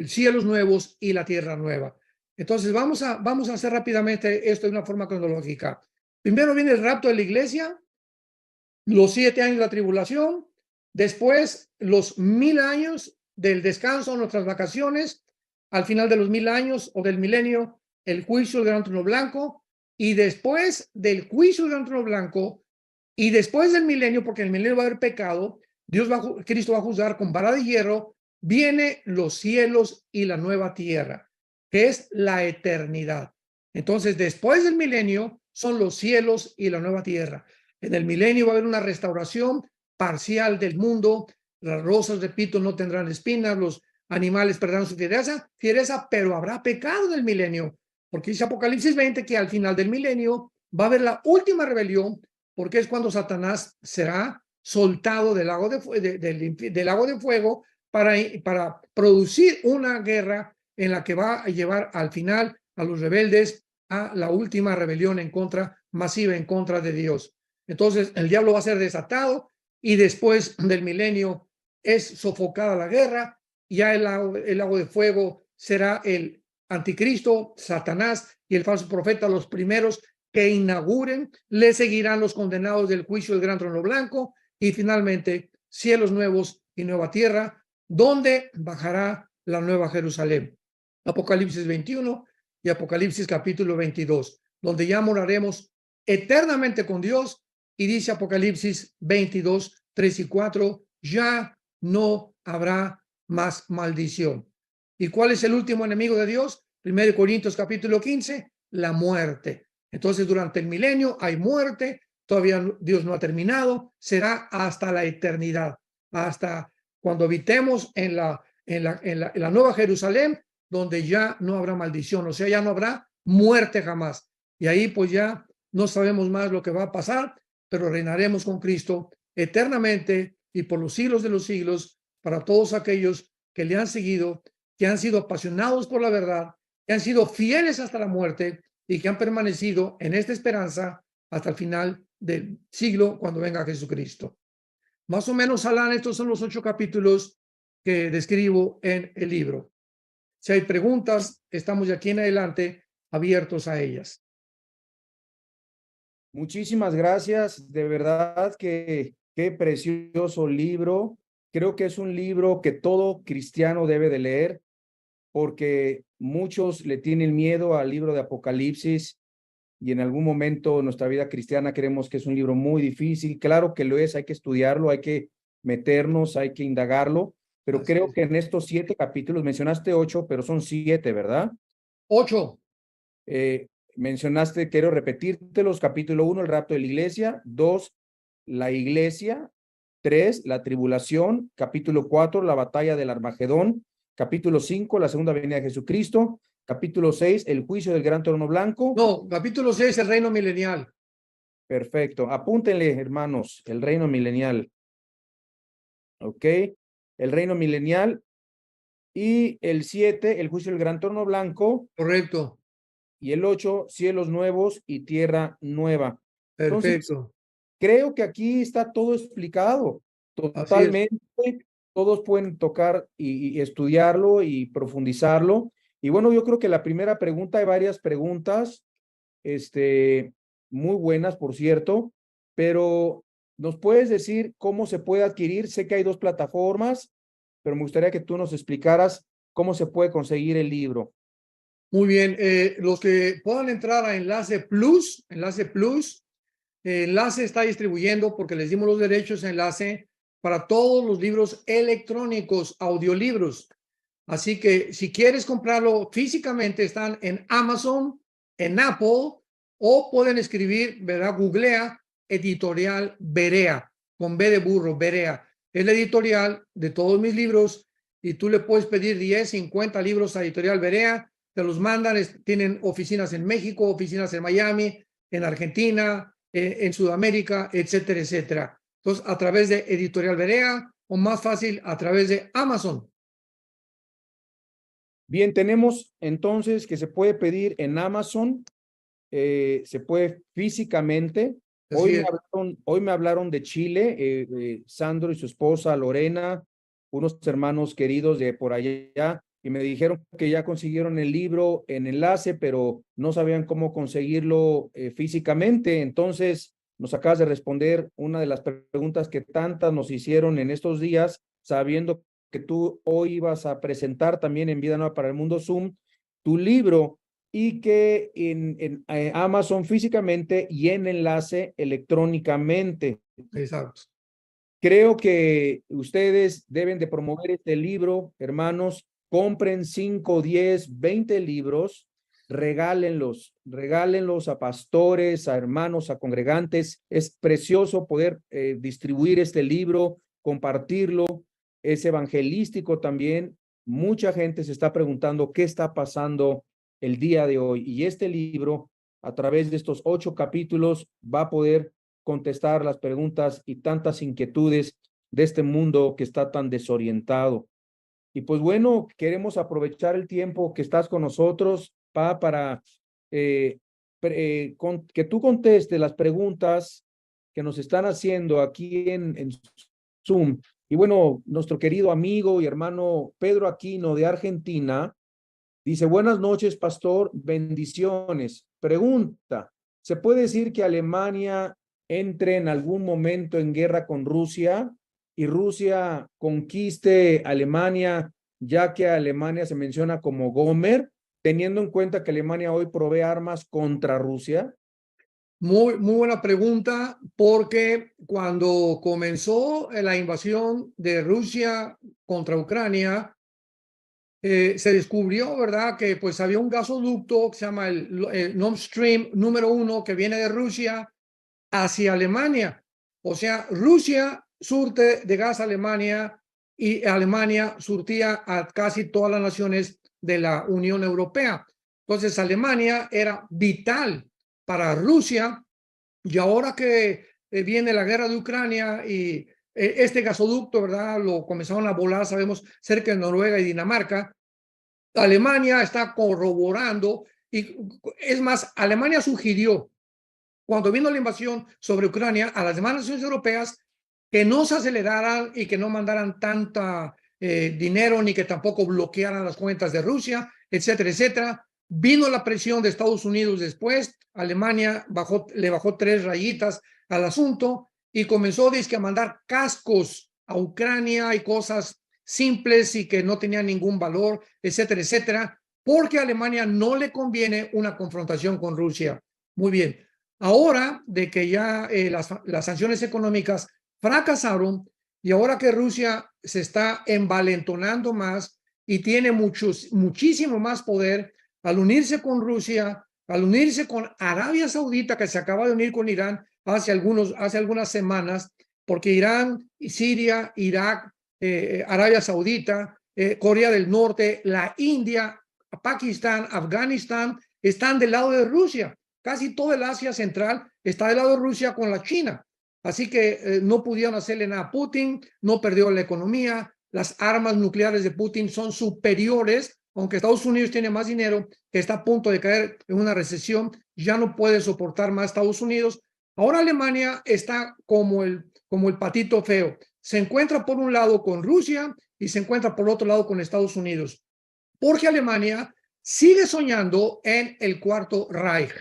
cielos nuevos y la tierra nueva. Entonces vamos a hacer rápidamente esto de una forma cronológica. Primero viene el rapto de la iglesia, los 7 años de la tribulación, después los 1000 años del descanso, nuestras vacaciones, al final de los 1000 años o del milenio, el juicio del gran trono blanco, y después del juicio del gran trono blanco, y después del milenio, porque en el milenio va a haber pecado, Cristo va a juzgar con vara de hierro, viene los cielos y la nueva tierra, que es la eternidad. Entonces, después del milenio son los cielos y la nueva tierra. En el milenio va a haber una restauración parcial del mundo. Las rosas, repito, no tendrán espinas, los animales perderán su fiereza, pero habrá pecado en el milenio, porque dice Apocalipsis 20 que al final del milenio va a haber la última rebelión, porque es cuando Satanás será soltado del lago del lago de fuego para producir una guerra en la que va a llevar al final a los rebeldes a la última rebelión masiva en contra de Dios. Entonces el diablo va a ser desatado y después del milenio es sofocada la guerra. Ya el lago de fuego será el anticristo, Satanás y el falso profeta, los primeros que inauguren. Le seguirán los condenados del juicio del gran trono blanco y finalmente cielos nuevos y nueva tierra, donde bajará la nueva Jerusalén. Apocalipsis 21 y Apocalipsis capítulo 22, donde ya moraremos eternamente con Dios. Y dice Apocalipsis 22, 3 y 4, ya no habrá más maldición. ¿Y cuál es el último enemigo de Dios? 1 Corintios capítulo 15, la muerte. Entonces, durante el milenio hay muerte, todavía Dios no ha terminado, será hasta la eternidad, hasta cuando habitemos en la nueva Jerusalén, donde ya no habrá maldición, o sea, ya no habrá muerte jamás. Y ahí pues ya no sabemos más lo que va a pasar, pero reinaremos con Cristo eternamente y por los siglos de los siglos para todos aquellos que le han seguido, que han sido apasionados por la verdad, que han sido fieles hasta la muerte y que han permanecido en esta esperanza hasta el final del siglo cuando venga Jesucristo. Más o menos, Alan, estos son los 8 capítulos que describo en el libro. Si hay preguntas, estamos de aquí en adelante abiertos a ellas. Muchísimas gracias, de verdad que qué precioso libro. Creo que es un libro que todo cristiano debe de leer, porque muchos le tienen miedo al libro de Apocalipsis y en algún momento de nuestra vida cristiana creemos que es un libro muy difícil. Claro que lo es, hay que estudiarlo, hay que meternos, hay que indagarlo, pero Así creo es. que en estos 7 capítulos, mencionaste 8, pero son 7, ¿verdad? 8. Mencionaste, quiero repetírtelos, capítulo 1, el rapto de la iglesia; 2, la iglesia; 3, la tribulación; capítulo 4, la batalla del Armagedón; capítulo 5, la segunda venida de Jesucristo; capítulo 6, el juicio del gran trono blanco. No, capítulo 6, el reino milenial. Perfecto, apúntenle, hermanos, el reino milenial. Ok, el reino milenial. Y el 7, el juicio del gran trono blanco. Correcto. Y el 8, cielos nuevos y tierra nueva. Entonces, Perfecto. creo que aquí está todo explicado, Así es. totalmente. Todos pueden tocar y estudiarlo y profundizarlo. Y bueno, yo creo que la primera pregunta, hay varias preguntas, muy buenas, por cierto, pero ¿nos puedes decir cómo se puede adquirir? Sé que hay 2 plataformas, pero me gustaría que tú nos explicaras cómo se puede conseguir el libro. Muy bien. Los que puedan entrar a Enlace Plus, Enlace está distribuyendo, porque les dimos los derechos a Enlace para todos los libros electrónicos, audiolibros. Así que si quieres comprarlo físicamente, están en Amazon, en Apple, o pueden escribir, ¿verdad? Googlea Editorial Berea, con B de burro, Berea. Es la editorial de todos mis libros y tú le puedes pedir 10, 50 libros a Editorial Berea, te los mandan, tienen oficinas en México, oficinas en Miami, en Argentina, en Sudamérica, etcétera, etcétera. Entonces, a través de Editorial Berea o más fácil, a través de Amazon. Bien, tenemos entonces que se puede pedir en Amazon, se puede físicamente. Así es. Hoy me hablaron de Chile, Sandro y su esposa Lorena, unos hermanos queridos de por allá, y me dijeron que ya consiguieron el libro en Enlace, pero no sabían cómo conseguirlo físicamente. Entonces, nos acabas de responder una de las preguntas que tantas nos hicieron en estos días, sabiendo que tú hoy ibas a presentar también en Vida Nueva para el Mundo Zoom tu libro y que en Amazon físicamente y en enlace electrónicamente. Exacto. Creo que ustedes deben de promover este libro, hermanos. Compren 5, 10, 20 libros, regálenlos a pastores, a hermanos, a congregantes. Es precioso poder distribuir este libro, compartirlo. Es evangelístico también. Mucha gente se está preguntando qué está pasando el día de hoy. Y este libro, a través de estos 8 capítulos, va a poder contestar las preguntas y tantas inquietudes de este mundo que está tan desorientado. Y pues bueno, queremos aprovechar el tiempo que estás con nosotros, para que tú contestes las preguntas que nos están haciendo aquí en Zoom. Y bueno, nuestro querido amigo y hermano Pedro Aquino de Argentina dice: buenas noches, pastor, bendiciones. Pregunta: ¿se puede decir que Alemania entre en algún momento en guerra con Rusia y Rusia conquiste Alemania, ya que Alemania se menciona como Gomer, teniendo en cuenta que Alemania hoy provee armas contra Rusia? Muy buena pregunta, porque cuando comenzó la invasión de Rusia contra Ucrania, se descubrió, ¿verdad?, que pues había un gasoducto que se llama el Nord Stream número 1, que viene de Rusia hacia Alemania. O sea, Rusia surte de gas a Alemania y Alemania surtía a casi todas las naciones de la Unión Europea. Entonces, Alemania era vital para Rusia, y ahora que viene la guerra de Ucrania y este gasoducto, ¿verdad?, lo comenzaron a volar, sabemos, cerca de Noruega y Dinamarca. Alemania está corroborando, y es más, Alemania sugirió, cuando vino la invasión sobre Ucrania, a las demás naciones europeas que no se aceleraran y que no mandaran tanta dinero, ni que tampoco bloquearan las cuentas de Rusia, etcétera, etcétera. Vino la presión de Estados Unidos después. Alemania le bajó 3 rayitas al asunto y comenzó a mandar cascos a Ucrania y cosas simples y que no tenían ningún valor, etcétera, etcétera, porque a Alemania no le conviene una confrontación con Rusia. Muy bien. Ahora de que ya las sanciones económicas fracasaron, y ahora que Rusia se está envalentonando más y tiene muchísimo más poder al unirse con Rusia, al unirse con Arabia Saudita, que se acaba de unir con Irán hace algunas semanas, porque Irán, Siria, Irak, Arabia Saudita, Corea del Norte, la India, Pakistán, Afganistán, están del lado de Rusia. Casi todo el Asia Central está del lado de Rusia con la China. Así que no pudieron hacerle nada a Putin, no perdió la economía, las armas nucleares de Putin son superiores, aunque Estados Unidos tiene más dinero, que está a punto de caer en una recesión, ya no puede soportar más Estados Unidos. Ahora Alemania está como el patito feo. Se encuentra por un lado con Rusia y se encuentra por otro lado con Estados Unidos, porque Alemania sigue soñando en el Cuarto Reich.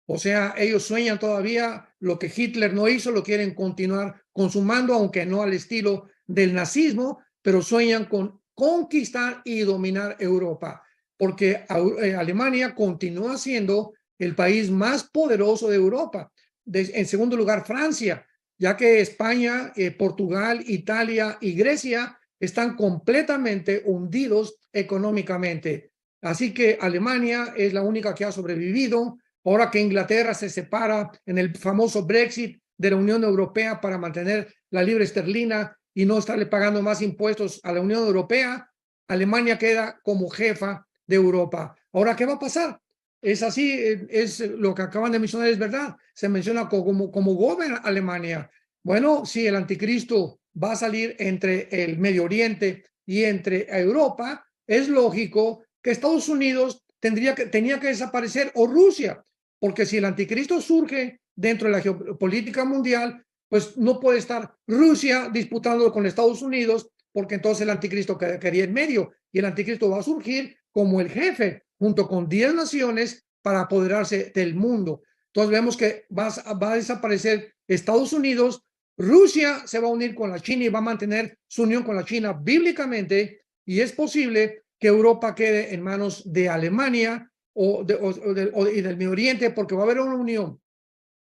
O sea, ellos sueñan todavía lo que Hitler no hizo, lo quieren continuar consumando, aunque no al estilo del nazismo, pero sueñan con conquistar y dominar Europa, porque Alemania continúa siendo el país más poderoso de Europa. En segundo lugar, Francia, ya que España, Portugal, Italia y Grecia están completamente hundidos económicamente. Así que Alemania es la única que ha sobrevivido. Ahora que Inglaterra se separa en el famoso Brexit de la Unión Europea para mantener la libra esterlina y no estarle pagando más impuestos a la Unión Europea, Alemania queda como jefa de Europa. Ahora, ¿qué va a pasar? Es así, es lo que acaban de mencionar, es verdad. Se menciona como gobierna Alemania. Bueno, si el anticristo va a salir entre el Medio Oriente y entre Europa, es lógico que Estados Unidos tenía que desaparecer, o Rusia, porque si el anticristo surge dentro de la geopolítica mundial, pues no puede estar Rusia disputando con Estados Unidos, porque entonces el anticristo quedaría en medio, y el anticristo va a surgir como el jefe, junto con 10 naciones, para apoderarse del mundo. Entonces vemos que va a desaparecer Estados Unidos, Rusia se va a unir con la China y va a mantener su unión con la China bíblicamente, y es posible que Europa quede en manos de Alemania y del Medio Oriente, porque va a haber una unión.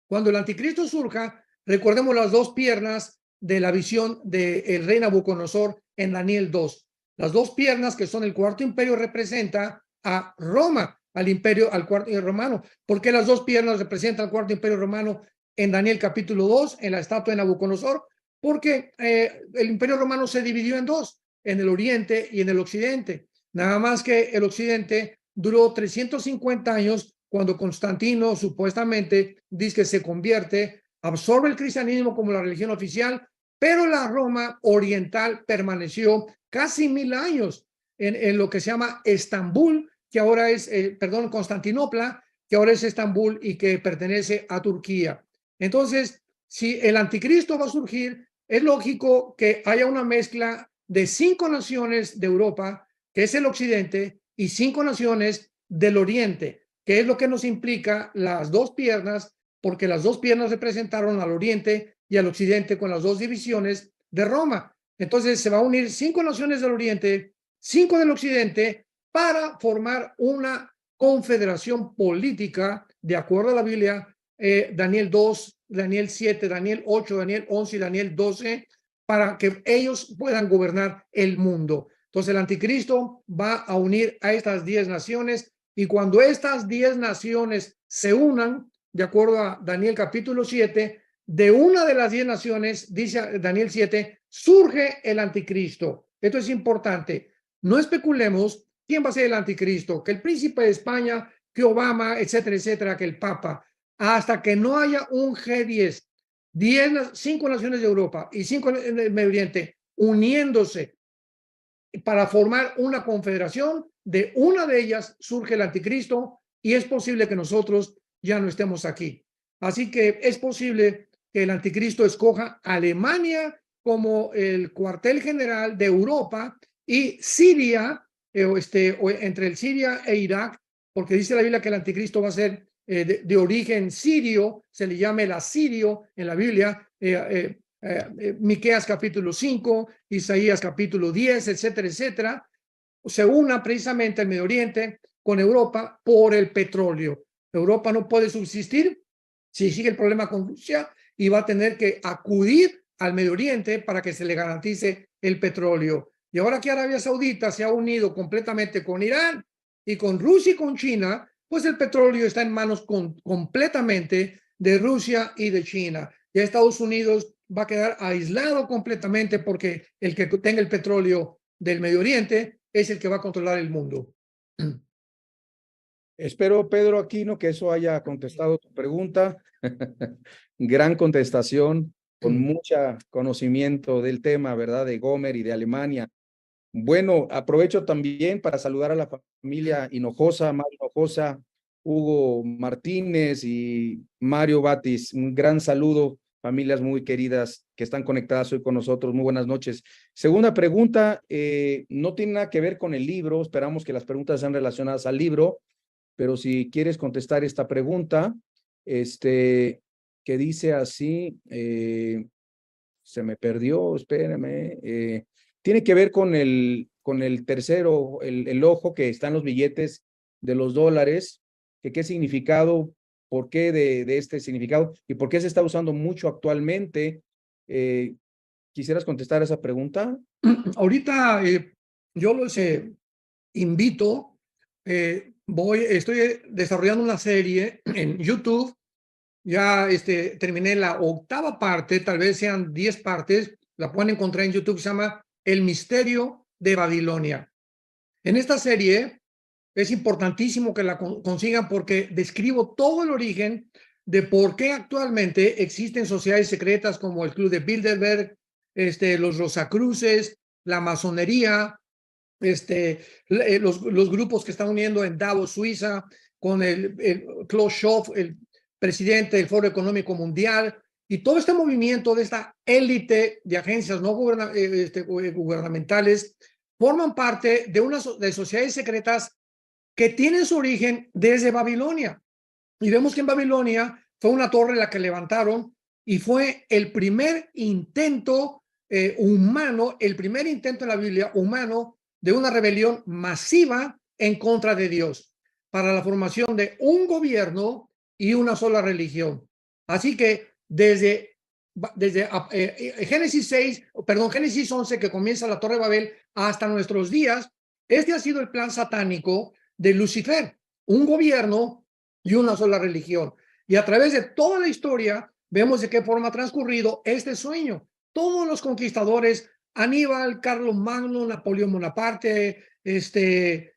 Cuando el anticristo surja, recordemos las dos piernas de la visión del rey Nabucodonosor en Daniel 2. Las dos piernas que son el cuarto imperio representa a Roma, al cuarto romano. ¿Por qué las dos piernas representan al cuarto imperio romano en Daniel capítulo 2, en la estatua de Nabucodonosor? Porque el imperio romano se dividió en dos, en el oriente y en el occidente. Nada más que el occidente duró 350 años cuando Constantino supuestamente dice que se convierte, absorbe el cristianismo como la religión oficial, pero la Roma oriental permaneció casi 1000 años en lo que se llama Estambul, que ahora es, Constantinopla, que ahora es Estambul y que pertenece a Turquía. Entonces, si el anticristo va a surgir, es lógico que haya una mezcla de 5 naciones de Europa, que es el occidente, y 5 naciones del oriente, que es lo que nos implica las dos piernas, porque las dos piernas representaron al oriente y al occidente con las dos divisiones de Roma. Entonces se va a unir 5 naciones del oriente, 5 del occidente, para formar una confederación política, de acuerdo a la Biblia, Daniel 2, Daniel 7, Daniel 8, Daniel 11 y Daniel 12, para que ellos puedan gobernar el mundo. Entonces el anticristo va a unir a estas 10 naciones, y cuando estas 10 naciones se unan, de acuerdo a Daniel capítulo 7, de una de las 10 naciones, dice Daniel 7, surge el anticristo. Esto es importante. No especulemos quién va a ser el anticristo, que el príncipe de España, que Obama, etcétera, etcétera, que el Papa, hasta que no haya un G10, 5 naciones de Europa y 5 en el Medio Oriente uniéndose para formar una confederación. De una de ellas surge el anticristo, y es posible que nosotros ya no estemos aquí. Así que es posible que el anticristo escoja Alemania como el cuartel general de Europa, y Siria, o entre el Siria e Irak, porque dice la Biblia que el anticristo va a ser de origen sirio, se le llama el asirio en la Biblia. Miqueas capítulo 5, Isaías capítulo 10, etcétera, etcétera, se una precisamente el Medio Oriente con Europa por el petróleo. Europa no puede subsistir si sigue el problema con Rusia, y va a tener que acudir al Medio Oriente para que se le garantice el petróleo. Y ahora que Arabia Saudita se ha unido completamente con Irán y con Rusia y con China, pues el petróleo está en manos completamente de Rusia y de China. Y Estados Unidos va a quedar aislado completamente, porque el que tenga el petróleo del Medio Oriente es el que va a controlar el mundo. Espero, Pedro Aquino, que eso haya contestado tu pregunta. Gran contestación, con mucho conocimiento del tema, ¿verdad? De Gomer y de Alemania. Bueno, aprovecho también para saludar a la familia Hinojosa, Mario Hinojosa, Hugo Martínez y Mario Batis. Un gran saludo, familias muy queridas que están conectadas hoy con nosotros. Muy buenas noches. Segunda pregunta, no tiene nada que ver con el libro. Esperamos que las preguntas sean relacionadas al libro, pero si quieres contestar esta pregunta, que dice así, se me perdió, espérame, tiene que ver con el tercero, el ojo que está en los billetes de los dólares, que qué significado, por qué de este significado y por qué se está usando mucho actualmente. ¿Quisieras contestar esa pregunta? Ahorita yo los invito, estoy desarrollando una serie en YouTube. Ya terminé la 8ª parte, tal vez sean 10 partes, la pueden encontrar en YouTube, se llama El Misterio de Babilonia. En esta serie es importantísimo que la consigan, porque describo todo el origen de por qué actualmente existen sociedades secretas como el Club de Bilderberg, los Rosacruces, la masonería, los grupos que están uniendo en Davos, Suiza, con el Klaus Schwab, el presidente del Foro Económico Mundial, y todo este movimiento de esta élite de agencias no gubernamentales forman parte de de sociedades secretas que tienen su origen desde Babilonia. Y vemos que en Babilonia fue una torre la que levantaron y fue el primer intento humano, el primer intento en la Biblia humano de una rebelión masiva en contra de Dios para la formación de un gobierno y una sola religión. Así que desde Génesis 6, perdón, Génesis 11, que comienza la Torre de Babel, hasta nuestros días, este ha sido el plan satánico de Lucifer, un gobierno y una sola religión. Y a través de toda la historia vemos de qué forma ha transcurrido este sueño. Todos los conquistadores, Aníbal, Carlos Magno, Napoleón Bonaparte, desde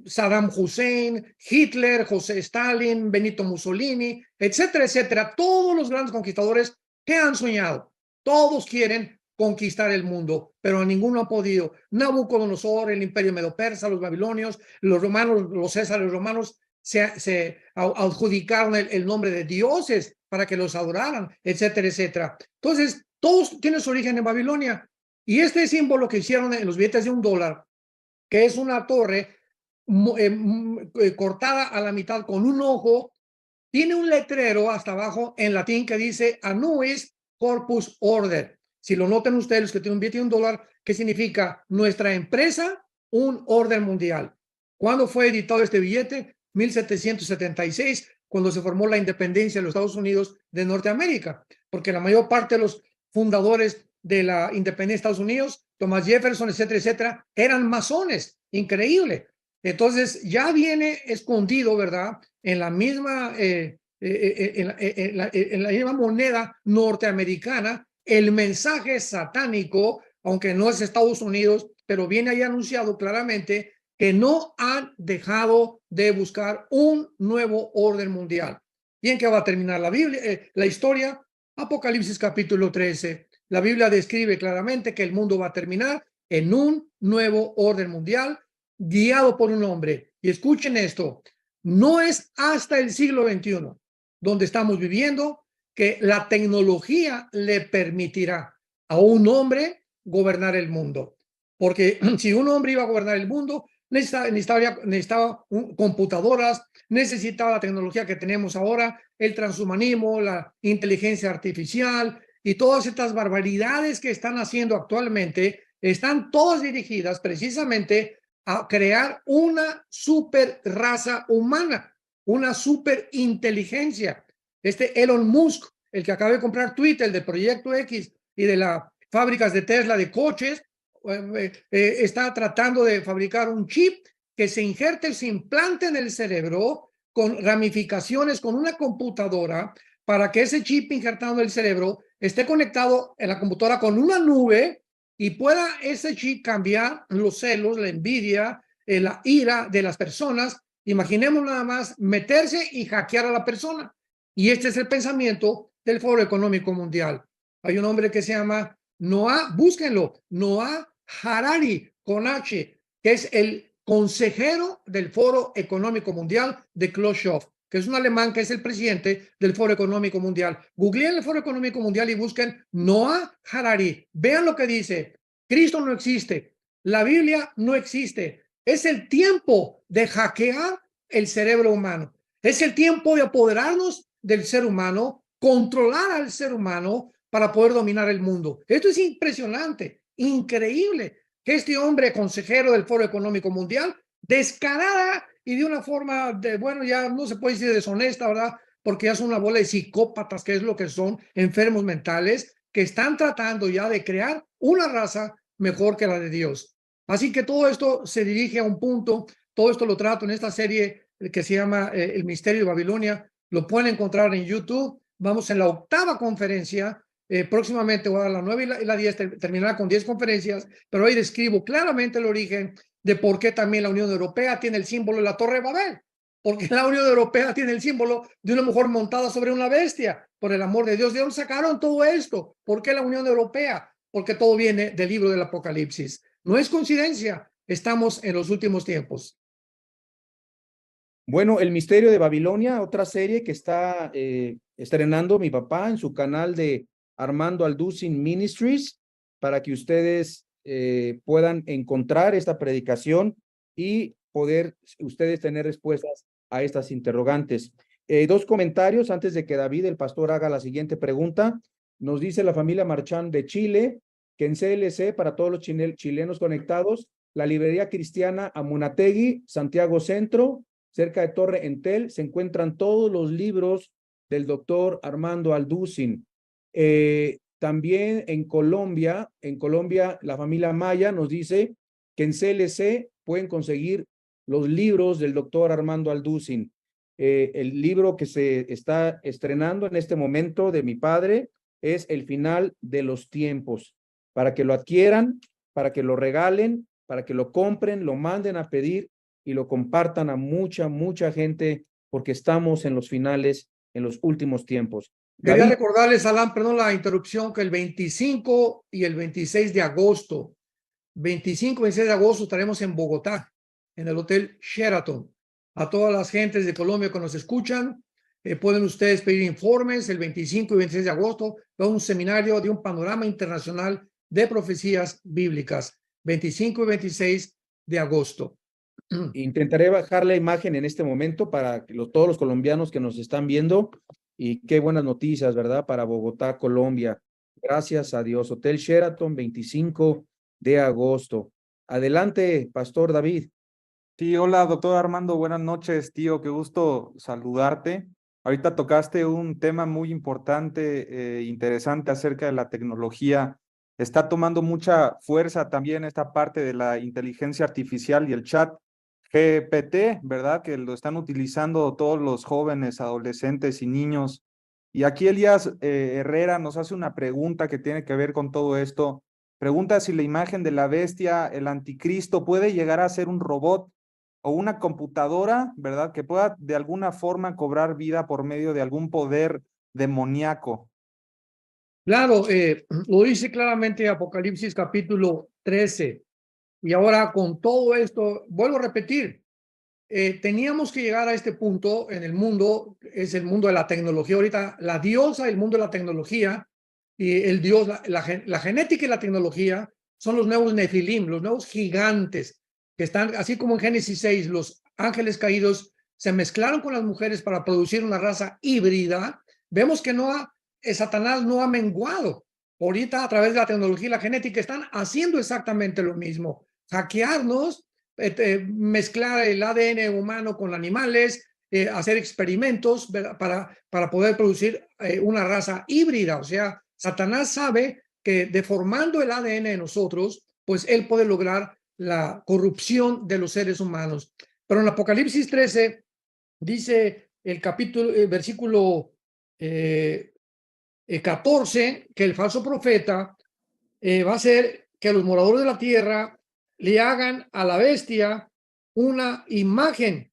Saddam Hussein, Hitler, José Stalin, Benito Mussolini, etcétera, etcétera, todos los grandes conquistadores que han soñado, todos quieren conquistar el mundo, pero ninguno ha podido. Nabucodonosor, el imperio medo-persa, los babilonios, los romanos, los césares romanos se adjudicaron el nombre de dioses para que los adoraran, etcétera, etcétera. Entonces, todos tienen su origen en Babilonia. Y este símbolo que hicieron en los billetes de $1, que es una torre cortada a la mitad con un ojo, tiene un letrero hasta abajo en latín que dice Annuis Corpus Order. Si lo notan ustedes que tienen un billete de $1, ¿qué significa? Nuestra empresa, un orden mundial. ¿Cuándo fue editado este billete? 1776, cuando se formó la independencia de los Estados Unidos de Norteamérica, porque la mayor parte de los fundadores de la independencia de Estados Unidos, Thomas Jefferson, etcétera, etcétera, eran masones. Increíble. Entonces ya viene escondido, ¿verdad? En la misma, en la misma moneda norteamericana, el mensaje satánico, aunque no es Estados Unidos, pero viene ahí anunciado claramente que no han dejado de buscar un nuevo orden mundial. ¿Y en qué va a terminar la Biblia, la historia? Apocalipsis capítulo 13. La Biblia describe claramente que el mundo va a terminar en un nuevo orden mundial guiado por un hombre. Y escuchen esto, no es hasta el siglo XXI, donde estamos viviendo, que la tecnología le permitirá a un hombre gobernar el mundo. Porque si un hombre iba a gobernar el mundo, necesitaba computadoras, necesitaba la tecnología que tenemos ahora, el transhumanismo, la inteligencia artificial y todas estas barbaridades que están haciendo actualmente, están todas dirigidas precisamente a crear una super raza humana, una super inteligencia. Elon Musk, el que acaba de comprar Twitter, el de Proyecto X y de las fábricas de Tesla de coches, está tratando de fabricar un chip que se injerte, se implante en el cerebro con ramificaciones, con una computadora, para que ese chip injertado en el cerebro esté conectado en la computadora con una nube y pueda ese chip cambiar los celos, la envidia, la ira de las personas. Imaginemos nada más meterse y hackear a la persona. Y este es el pensamiento del Foro Económico Mundial. Hay un hombre que se llama Noah, búsquenlo, Noah Harari, con H, que es el consejero del Foro Económico Mundial de Klaus Schwab, que es un alemán que es el presidente del Foro Económico Mundial. Googleen el Foro Económico Mundial y busquen Noah Harari. Vean lo que dice. Cristo no existe. La Biblia no existe. Es el tiempo de hackear el cerebro humano. Es el tiempo de apoderarnos del ser humano, controlar al ser humano para poder dominar el mundo. Esto es impresionante, increíble, que este hombre consejero del Foro Económico Mundial, descarada y de una forma de, bueno, ya no se puede decir deshonesta, ¿verdad? Porque ya son una bola de psicópatas, que es lo que son, enfermos mentales, que están tratando ya de crear una raza mejor que la de Dios. Así que todo esto se dirige a un punto, todo esto lo trato en esta serie que se llama El Misterio de Babilonia, lo pueden encontrar en YouTube. Vamos en la 8ª conferencia. Próximamente voy a dar la 9 y la 10, terminará con 10 conferencias, pero hoy describo claramente el origen de por qué también la Unión Europea tiene el símbolo de la Torre de Babel, porque la Unión Europea tiene el símbolo de una mujer montada sobre una bestia. Por el amor de Dios, ¿de dónde sacaron todo esto? ¿Por qué la Unión Europea? Porque todo viene del libro del Apocalipsis. No es coincidencia, estamos en los últimos tiempos. Bueno, El Misterio de Babilonia, otra serie que está estrenando mi papá en su canal de Armando Alducin Ministries, para que ustedes puedan encontrar esta predicación y poder ustedes tener respuestas a estas interrogantes. Dos comentarios antes de que David, el pastor, haga la siguiente pregunta. Nos dice la familia Marchán de Chile que en CLC, para todos los chilenos conectados, la librería cristiana Amunategui, Santiago Centro, cerca de Torre Entel, se encuentran todos los libros del doctor Armando Alducin. También en Colombia, la familia Maya nos dice que en CLC pueden conseguir los libros del doctor Armando Alducin. El libro que se está estrenando en este momento de mi padre es El final de los tiempos, para que lo adquieran, para que lo regalen, para que lo compren, lo manden a pedir y lo compartan a mucha gente, porque estamos en los finales, en los últimos tiempos. Quería David. recordarles, Alan, perdón la interrupción, que el 25 y el 26 de agosto, 25 y 26 de agosto estaremos en Bogotá, en el Hotel Sheraton. A todas las gentes de Colombia que nos escuchan, pueden ustedes pedir informes el 25 y 26 de agosto para un seminario de un panorama internacional de profecías bíblicas, 25 y 26 de agosto. Intentaré bajar la imagen en este momento para todos los colombianos que nos están viendo, y qué buenas noticias, ¿verdad? Para Bogotá, Colombia. Gracias a Dios. Hotel Sheraton, 25 de agosto. Adelante, Pastor David. Sí, hola, doctor Armando, buenas noches, tío, qué gusto saludarte. Ahorita tocaste un tema muy importante, interesante acerca de la tecnología. Está tomando mucha fuerza también esta parte de la inteligencia artificial y el chat GPT, ¿verdad? Que lo están utilizando todos los jóvenes, adolescentes y niños. Y aquí Elías Herrera nos hace una pregunta que tiene que ver con todo esto. Pregunta si la imagen de la bestia, el anticristo, puede llegar a ser un robot o una computadora, ¿verdad? Que pueda de alguna forma cobrar vida por medio de algún poder demoníaco. Claro, lo dice claramente Apocalipsis capítulo 13. Y ahora con todo esto, vuelvo a repetir, teníamos que llegar a este punto en el mundo, es el mundo de la tecnología. Ahorita la diosa del mundo de la tecnología y el dios, la genética y la tecnología son los nuevos nefilim, los nuevos gigantes que están, así como en Génesis 6, los ángeles caídos se mezclaron con las mujeres para producir una raza híbrida. Vemos que Satanás no ha menguado. Ahorita a través de la tecnología y la genética están haciendo exactamente lo mismo, hackearnos, mezclar el ADN humano con animales, hacer experimentos para poder producir una raza híbrida. O sea, Satanás sabe que deformando el ADN de nosotros, pues él puede lograr la corrupción de los seres humanos. Pero en Apocalipsis 13 dice el capítulo, versículo 14, que el falso profeta va a hacer que los moradores de la tierra le hagan a la bestia una imagen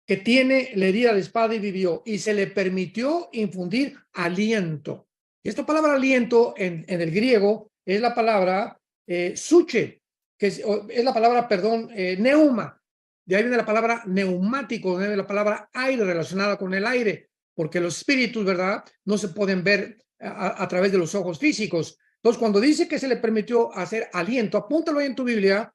que tiene la herida de espada y vivió, y se le permitió infundir aliento. Y esta palabra aliento en el griego es la palabra suche, que es la palabra, perdón, neuma. De ahí viene la palabra neumático, de la palabra aire relacionada con el aire, porque los espíritus, ¿verdad?, no se pueden ver a través de los ojos físicos. Entonces, cuando dice que se le permitió hacer aliento, apúntalo ahí en tu Biblia,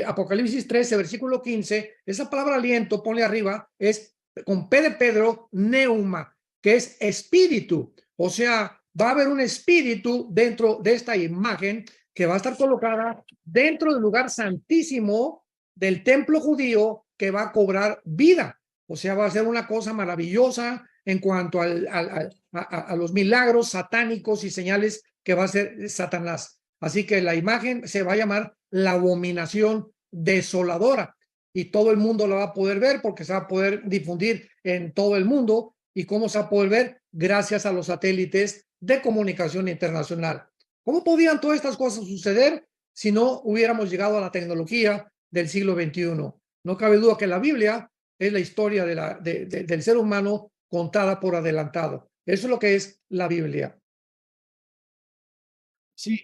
Apocalipsis 13, versículo 15, esa palabra aliento, ponle arriba, es con P de Pedro, neuma, que es espíritu. O sea, va a haber un espíritu dentro de esta imagen que va a estar colocada dentro del lugar santísimo del templo judío, que va a cobrar vida. O sea, va a ser una cosa maravillosa en cuanto a los milagros satánicos y señales que va a hacer Satanás. Así que la imagen se va a llamar la abominación desoladora, y todo el mundo la va a poder ver porque se va a poder difundir en todo el mundo. ¿Y cómo se va a poder ver? Gracias a los satélites de comunicación internacional. ¿Cómo podían todas estas cosas suceder si no hubiéramos llegado a la tecnología del siglo XXI? No cabe duda que la Biblia es la historia del ser humano contada por adelantado. Eso es lo que es la Biblia. Sí,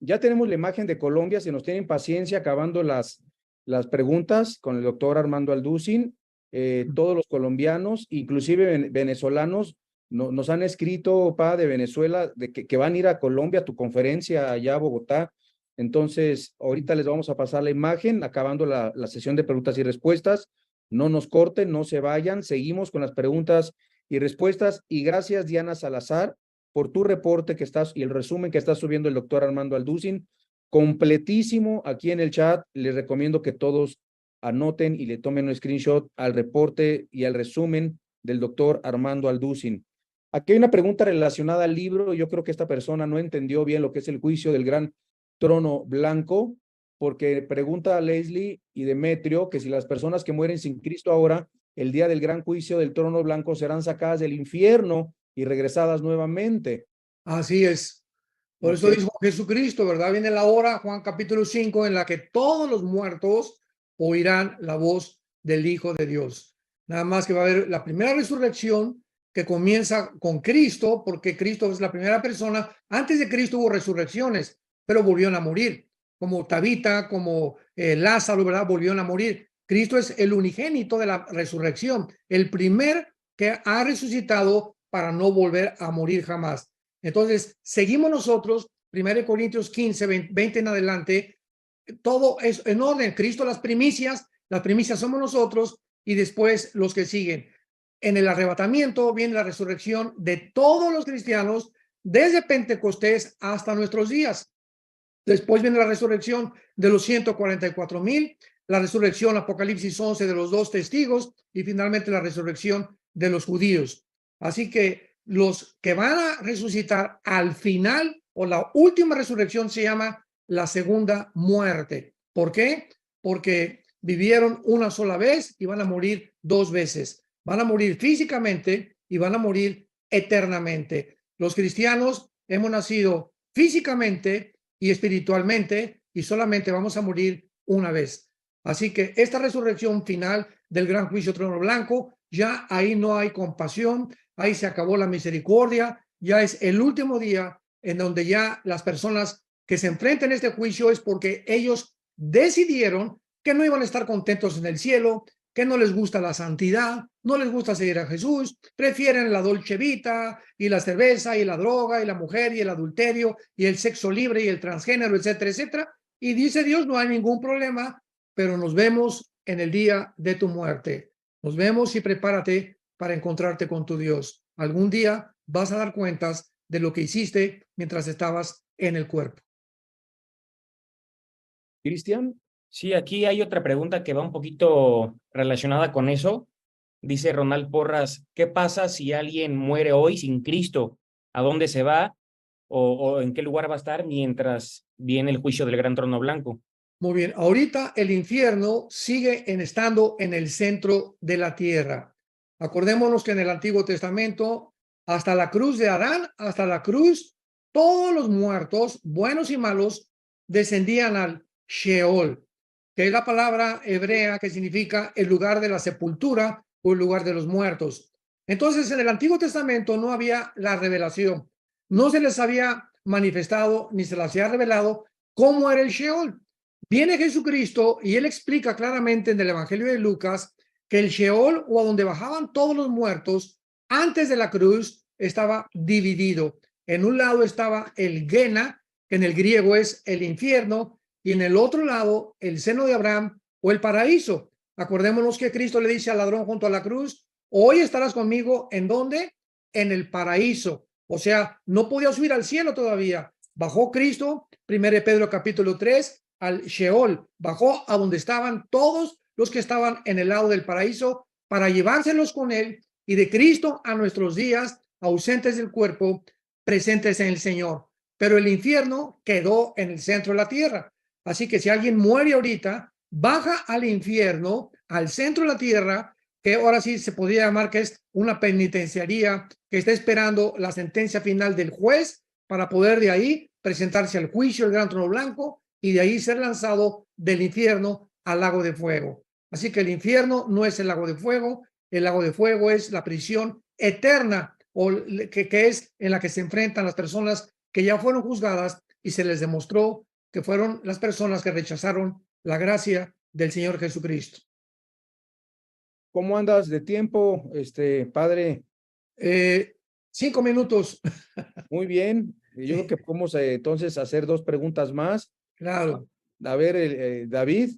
ya tenemos la imagen de Colombia. Si nos tienen paciencia, acabando las preguntas con el doctor Armando Alducin, todos los colombianos, inclusive venezolanos, nos han escrito, de Venezuela, de que van a ir a Colombia a tu conferencia allá a Bogotá. Entonces, ahorita les vamos a pasar la imagen, acabando la sesión de preguntas y respuestas. No nos corten, no se vayan. Seguimos con las preguntas y respuestas. Y gracias, Diana Salazar, por tu reporte que estás y el resumen que está subiendo el doctor Armando Alducin. Completísimo aquí en el chat. Les recomiendo que todos anoten y le tomen un screenshot al reporte y al resumen del doctor Armando Alducin. Aquí hay una pregunta relacionada al libro. Yo creo que esta persona no entendió bien lo que es el juicio del gran trono blanco, porque pregunta a Leslie y Demetrio que si las personas que mueren sin Cristo ahora, el día del gran juicio del trono blanco, serán sacadas del infierno y regresadas nuevamente. Así es. Por eso dijo Jesucristo, ¿verdad? Viene la hora, Juan capítulo 5, en la que todos los muertos oirán la voz del Hijo de Dios. Nada más que va a haber la primera resurrección que comienza con Cristo, porque Cristo es la primera persona. Antes de Cristo hubo resurrecciones, pero volvieron a morir, como Tabita, como Lázaro, ¿verdad? Volvieron a morir. Cristo es el unigénito de la resurrección, el primer que ha resucitado para no volver a morir jamás. Entonces, seguimos nosotros, 1 Corintios 15, 20 en adelante, todo es en orden. Cristo las primicias somos nosotros y después los que siguen. En el arrebatamiento viene la resurrección de todos los cristianos desde Pentecostés hasta nuestros días. Después viene la resurrección de los 144,000, la resurrección, Apocalipsis 11, de los 2 testigos y finalmente la resurrección de los judíos. Así que los que van a resucitar al final o la última resurrección se llama la segunda muerte. ¿Por qué? Porque vivieron una sola vez y van a morir 2 veces. Van a morir físicamente y van a morir eternamente. Los cristianos hemos nacido físicamente y espiritualmente y solamente vamos a morir una vez. Así que esta resurrección final del gran juicio trono blanco, ya ahí no hay compasión, ahí se acabó la misericordia, ya es el último día en donde ya las personas que se enfrentan a este juicio es porque ellos decidieron que no iban a estar contentos en el cielo, que no les gusta la santidad, no les gusta seguir a Jesús, prefieren la dolce vita y la cerveza y la droga y la mujer y el adulterio y el sexo libre y el transgénero, etcétera, etcétera. Y dice Dios, no hay ningún problema, pero nos vemos en el día de tu muerte. Nos vemos y prepárate para encontrarte con tu Dios. Algún día vas a dar cuentas de lo que hiciste mientras estabas en el cuerpo. Cristian. Sí, aquí hay otra pregunta que va un poquito relacionada con eso. Dice Ronald Porras, ¿qué pasa si alguien muere hoy sin Cristo? ¿A dónde se va? ¿O en qué lugar va a estar mientras viene el juicio del gran trono blanco? Muy bien, ahorita el infierno sigue estando en el centro de la tierra. Acordémonos que en el Antiguo Testamento, hasta la cruz de Adán, hasta la cruz, todos los muertos, buenos y malos, descendían al Sheol, que es la palabra hebrea que significa el lugar de la sepultura o el lugar de los muertos. Entonces, en el Antiguo Testamento no había la revelación, no se les había manifestado ni se les había revelado cómo era el Sheol. Viene Jesucristo y él explica claramente en el Evangelio de Lucas que el Sheol, o a donde bajaban todos los muertos antes de la cruz, estaba dividido. En un lado estaba el Gena, que en el griego es el infierno, y en el otro lado el seno de Abraham o el paraíso. Acordémonos que Cristo le dice al ladrón junto a la cruz, hoy estarás conmigo, ¿en dónde? En el paraíso. O sea, no podía subir al cielo todavía. Bajó Cristo, 1 Pedro capítulo 3, al Sheol, bajó a donde estaban todos los que estaban en el lado del paraíso para llevárselos con él, y de Cristo a nuestros días, ausentes del cuerpo, presentes en el Señor. Pero el infierno quedó en el centro de la tierra. Así que si alguien muere ahorita, baja al infierno, al centro de la tierra, que ahora sí se podría llamar que es una penitenciaría que está esperando la sentencia final del juez para poder de ahí presentarse al juicio del gran trono blanco y de ahí ser lanzado del infierno al lago de fuego. Así que el infierno no es el lago de fuego es la prisión eterna o que es en la que se enfrentan las personas que ya fueron juzgadas y se les demostró que fueron las personas que rechazaron la gracia del Señor Jesucristo. ¿Cómo andas de tiempo, padre? 5 minutos. Muy bien. Yo creo que podemos entonces hacer 2 preguntas más. Claro. A ver, David.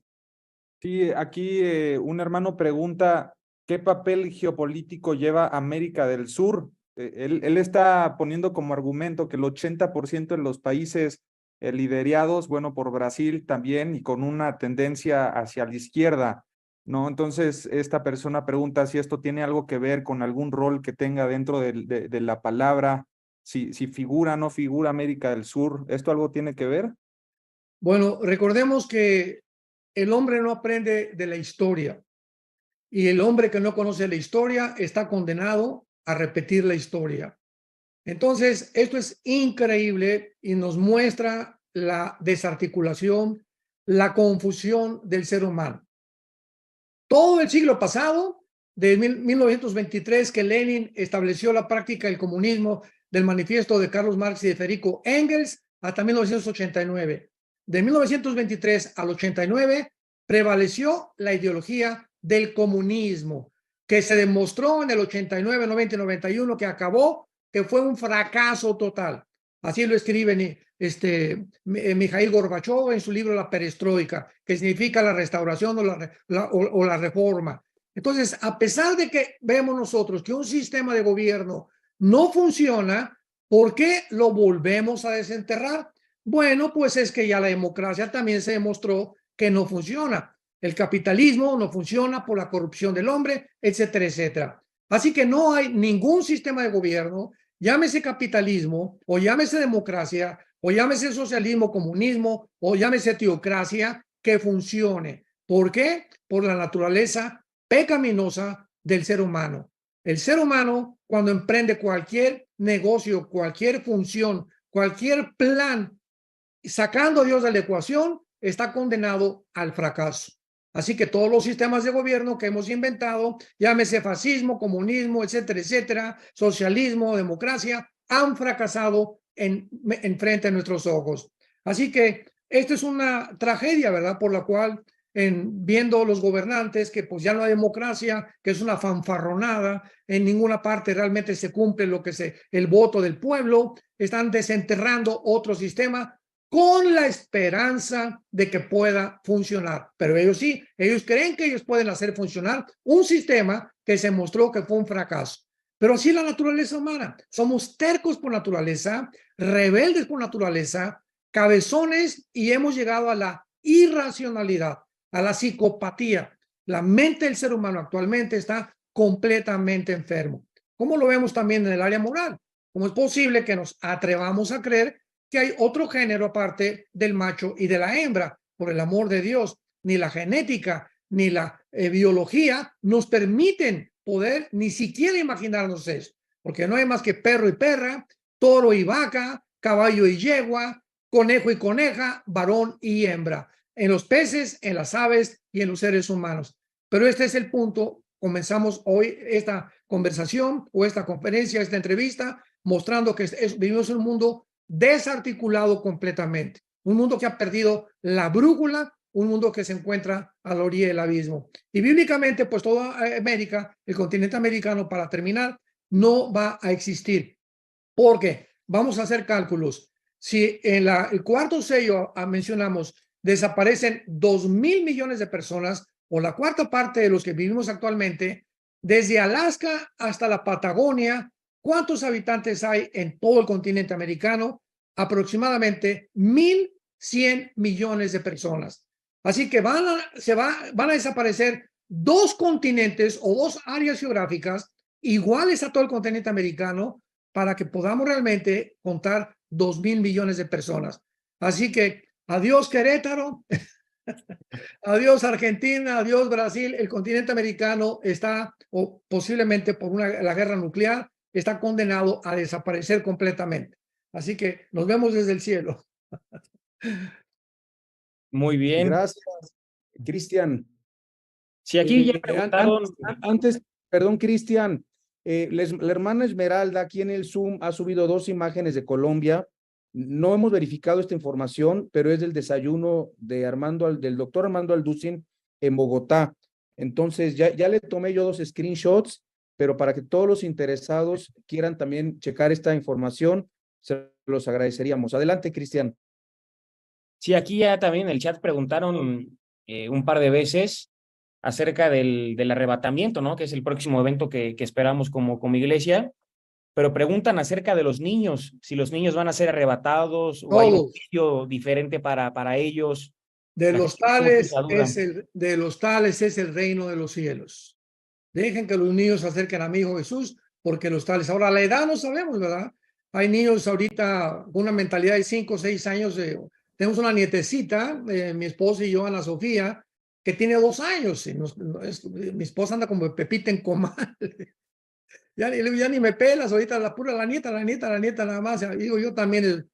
Sí, aquí un hermano pregunta, ¿qué papel geopolítico lleva América del Sur? Él está poniendo como argumento que el 80% de los países liderados, bueno, por Brasil también y con una tendencia hacia la izquierda, ¿no? Entonces, esta persona pregunta si esto tiene algo que ver con algún rol que tenga dentro de la palabra, si figura o no figura América del Sur. ¿Esto algo tiene que ver? Bueno, recordemos que el hombre no aprende de la historia y el hombre que no conoce la historia está condenado a repetir la historia. Entonces, esto es increíble y nos muestra la desarticulación, la confusión del ser humano. Todo el siglo pasado, de 1923, que Lenin estableció la práctica del comunismo, del manifiesto de Carlos Marx y de Federico Engels, hasta 1989. De 1923 al 89 prevaleció la ideología del comunismo, que se demostró en el 89, 90 y 91 que acabó, que fue un fracaso total. Así lo escribe Mikhail Gorbachev en su libro La Perestroika, que significa la restauración o la reforma. Entonces, a pesar de que vemos nosotros que un sistema de gobierno no funciona, ¿por qué lo volvemos a desenterrar? Bueno, pues es que ya la democracia también se demostró que no funciona. El capitalismo no funciona por la corrupción del hombre, etcétera, etcétera. Así que no hay ningún sistema de gobierno, llámese capitalismo o llámese democracia o llámese socialismo, comunismo o llámese teocracia, que funcione. ¿Por qué? Por la naturaleza pecaminosa del ser humano. El ser humano, cuando emprende cualquier negocio, cualquier función, cualquier plan, sacando a Dios de la ecuación, está condenado al fracaso. Así que todos los sistemas de gobierno que hemos inventado, llámese fascismo, comunismo, etcétera, etcétera, socialismo, democracia, han fracasado en frente a nuestros ojos. Así que esta es una tragedia, ¿verdad? Por la cual, viendo los gobernantes que pues ya no hay democracia, que es una fanfarronada, en ninguna parte realmente se cumple lo que el voto del pueblo, están desenterrando otro sistema con la esperanza de que pueda funcionar. Pero ellos sí, ellos creen que ellos pueden hacer funcionar un sistema que se mostró que fue un fracaso. Pero así es la naturaleza humana. Somos tercos por naturaleza, rebeldes por naturaleza, cabezones, y hemos llegado a la irracionalidad, a la psicopatía. La mente del ser humano actualmente está completamente enfermo. Como lo vemos también en el área moral. ¿Cómo es posible que nos atrevamos a creer que hay otro género aparte del macho y de la hembra? Por el amor de Dios, ni la genética ni la biología nos permiten poder ni siquiera imaginarnos eso, porque no hay más que perro y perra, toro y vaca, caballo y yegua, conejo y coneja, varón y hembra, en los peces, en las aves y en los seres humanos. Pero este es el punto. Comenzamos hoy esta conversación o esta conferencia, esta entrevista, mostrando que vivimos en un mundo desarticulado completamente, un mundo que ha perdido la brújula, un mundo que se encuentra a la orilla del abismo. Y bíblicamente, pues toda América, el continente americano, para terminar, no va a existir, porque vamos a hacer cálculos. Si en el cuarto sello mencionamos desaparecen 2,000 millones de personas, o la cuarta parte de los que vivimos actualmente, desde Alaska hasta la Patagonia, ¿cuántos habitantes hay en todo el continente americano? Aproximadamente 1,100 millones de personas. Así que van a desaparecer 2 continentes o 2 áreas geográficas iguales a todo el continente americano, para que podamos realmente contar 2,000 millones de personas. Así que adiós Querétaro, adiós Argentina, adiós Brasil. El continente americano está, o posiblemente por la guerra nuclear, está condenado a desaparecer completamente. Así que nos vemos desde el cielo. Muy bien. Gracias, Cristian. Sí, aquí ya preguntaron. Antes, perdón, Cristian, la hermana Esmeralda aquí en el Zoom ha subido 2 imágenes de Colombia. No hemos verificado esta información, pero es del desayuno de del doctor Armando Alducin en Bogotá. Entonces, ya le tomé yo 2 screenshots, pero para que todos los interesados quieran también checar esta información, se los agradeceríamos. Adelante, Cristian. Sí, aquí ya también en el chat preguntaron un par de veces acerca del arrebatamiento, ¿no? Que es el próximo evento que esperamos como iglesia, pero preguntan acerca de los niños, si los niños van a ser arrebatados o hay un Todos. juicio diferente para ellos. De La los gente tiene mucho tales esa duda. de los tales es el reino de los cielos. Dejen que los niños se acerquen a mi hijo Jesús, porque los tales. Ahora, la edad no sabemos, ¿verdad? Hay niños ahorita con una mentalidad de 5 o 6 años. Tenemos una nietecita, mi esposa y yo, Ana Sofía, que tiene 2 años. Y mi esposa anda como Pepita en comal. Ya ni me pelas ahorita, la nieta nada más. Digo, yo también.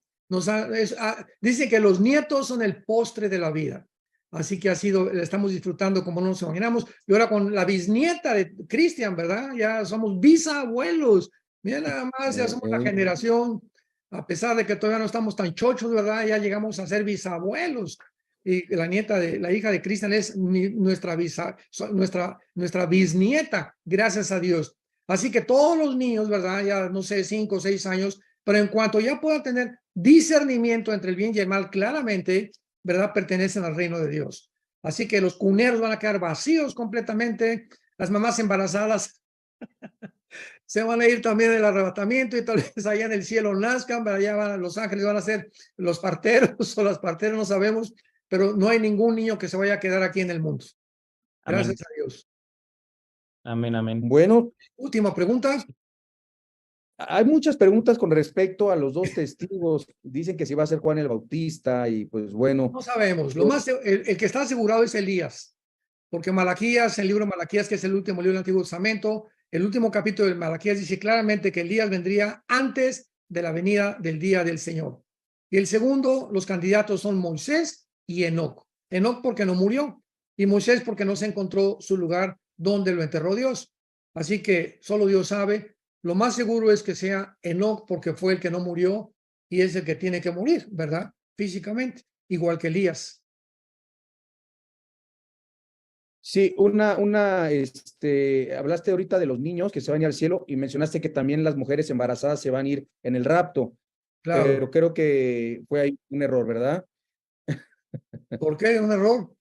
Dice que los nietos son el postre de la vida. Así que estamos disfrutando como no nos imaginamos. Y ahora con la bisnieta de Cristian, ¿verdad? Ya somos bisabuelos. Mira nada más, ya somos la generación, a pesar de que todavía no estamos tan chochos, ¿verdad? Ya llegamos a ser bisabuelos. Y la hija de Cristian es nuestra bisnieta, gracias a Dios. Así que todos los niños, ¿verdad? Ya no sé, 5 o 6 años, pero en cuanto ya puedan tener discernimiento entre el bien y el mal, claramente, ¿verdad? Pertenecen al reino de Dios. Así que los cuneros van a quedar vacíos completamente. Las mamás embarazadas se van a ir también del arrebatamiento y tal vez allá en el cielo nazcan, pero allá los ángeles van a ser los parteros o las parteras, no sabemos, pero no hay ningún niño que se vaya a quedar aquí en el mundo. Gracias a Dios. Amén, amén. Bueno, última pregunta. Hay muchas preguntas con respecto a los 2 testigos. Dicen que si va a ser Juan el Bautista y pues bueno. No sabemos. El que está asegurado es Elías, porque Malaquías, el libro de Malaquías, que es el último libro del Antiguo Testamento, el último capítulo de Malaquías dice claramente que Elías vendría antes de la venida del día del Señor. Y el segundo, los candidatos son Moisés y Enoc. Enoc porque no murió y Moisés porque no se encontró su lugar donde lo enterró Dios. Así que solo Dios sabe. Lo más seguro es que sea Enoc porque fue el que no murió y es el que tiene que morir, ¿verdad? Físicamente, igual que Elías. Sí, hablaste ahorita de los niños que se van a ir al cielo y mencionaste que también las mujeres embarazadas se van a ir en el rapto. Claro. Pero creo que fue ahí un error, ¿verdad? ¿Por qué? ¿Un error?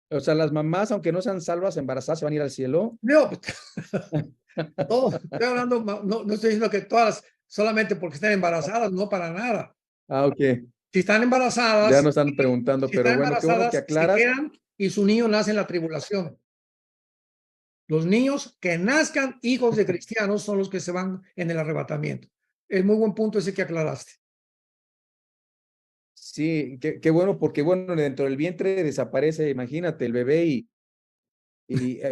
O sea, las mamás, aunque no sean salvas, embarazadas, se van a ir al cielo. No, estoy hablando, no estoy diciendo que todas solamente porque estén embarazadas, no para nada. Ah, ok. Si están embarazadas, Ya nos están preguntando, si pero están bueno, qué bueno que embarazadas, se aclaras. quedan y su niño nace en la tribulación. Los niños que nazcan hijos de cristianos son los que se van en el arrebatamiento. Es muy buen punto ese que aclaraste. Sí, qué bueno, porque bueno, dentro del vientre desaparece, imagínate, el bebé y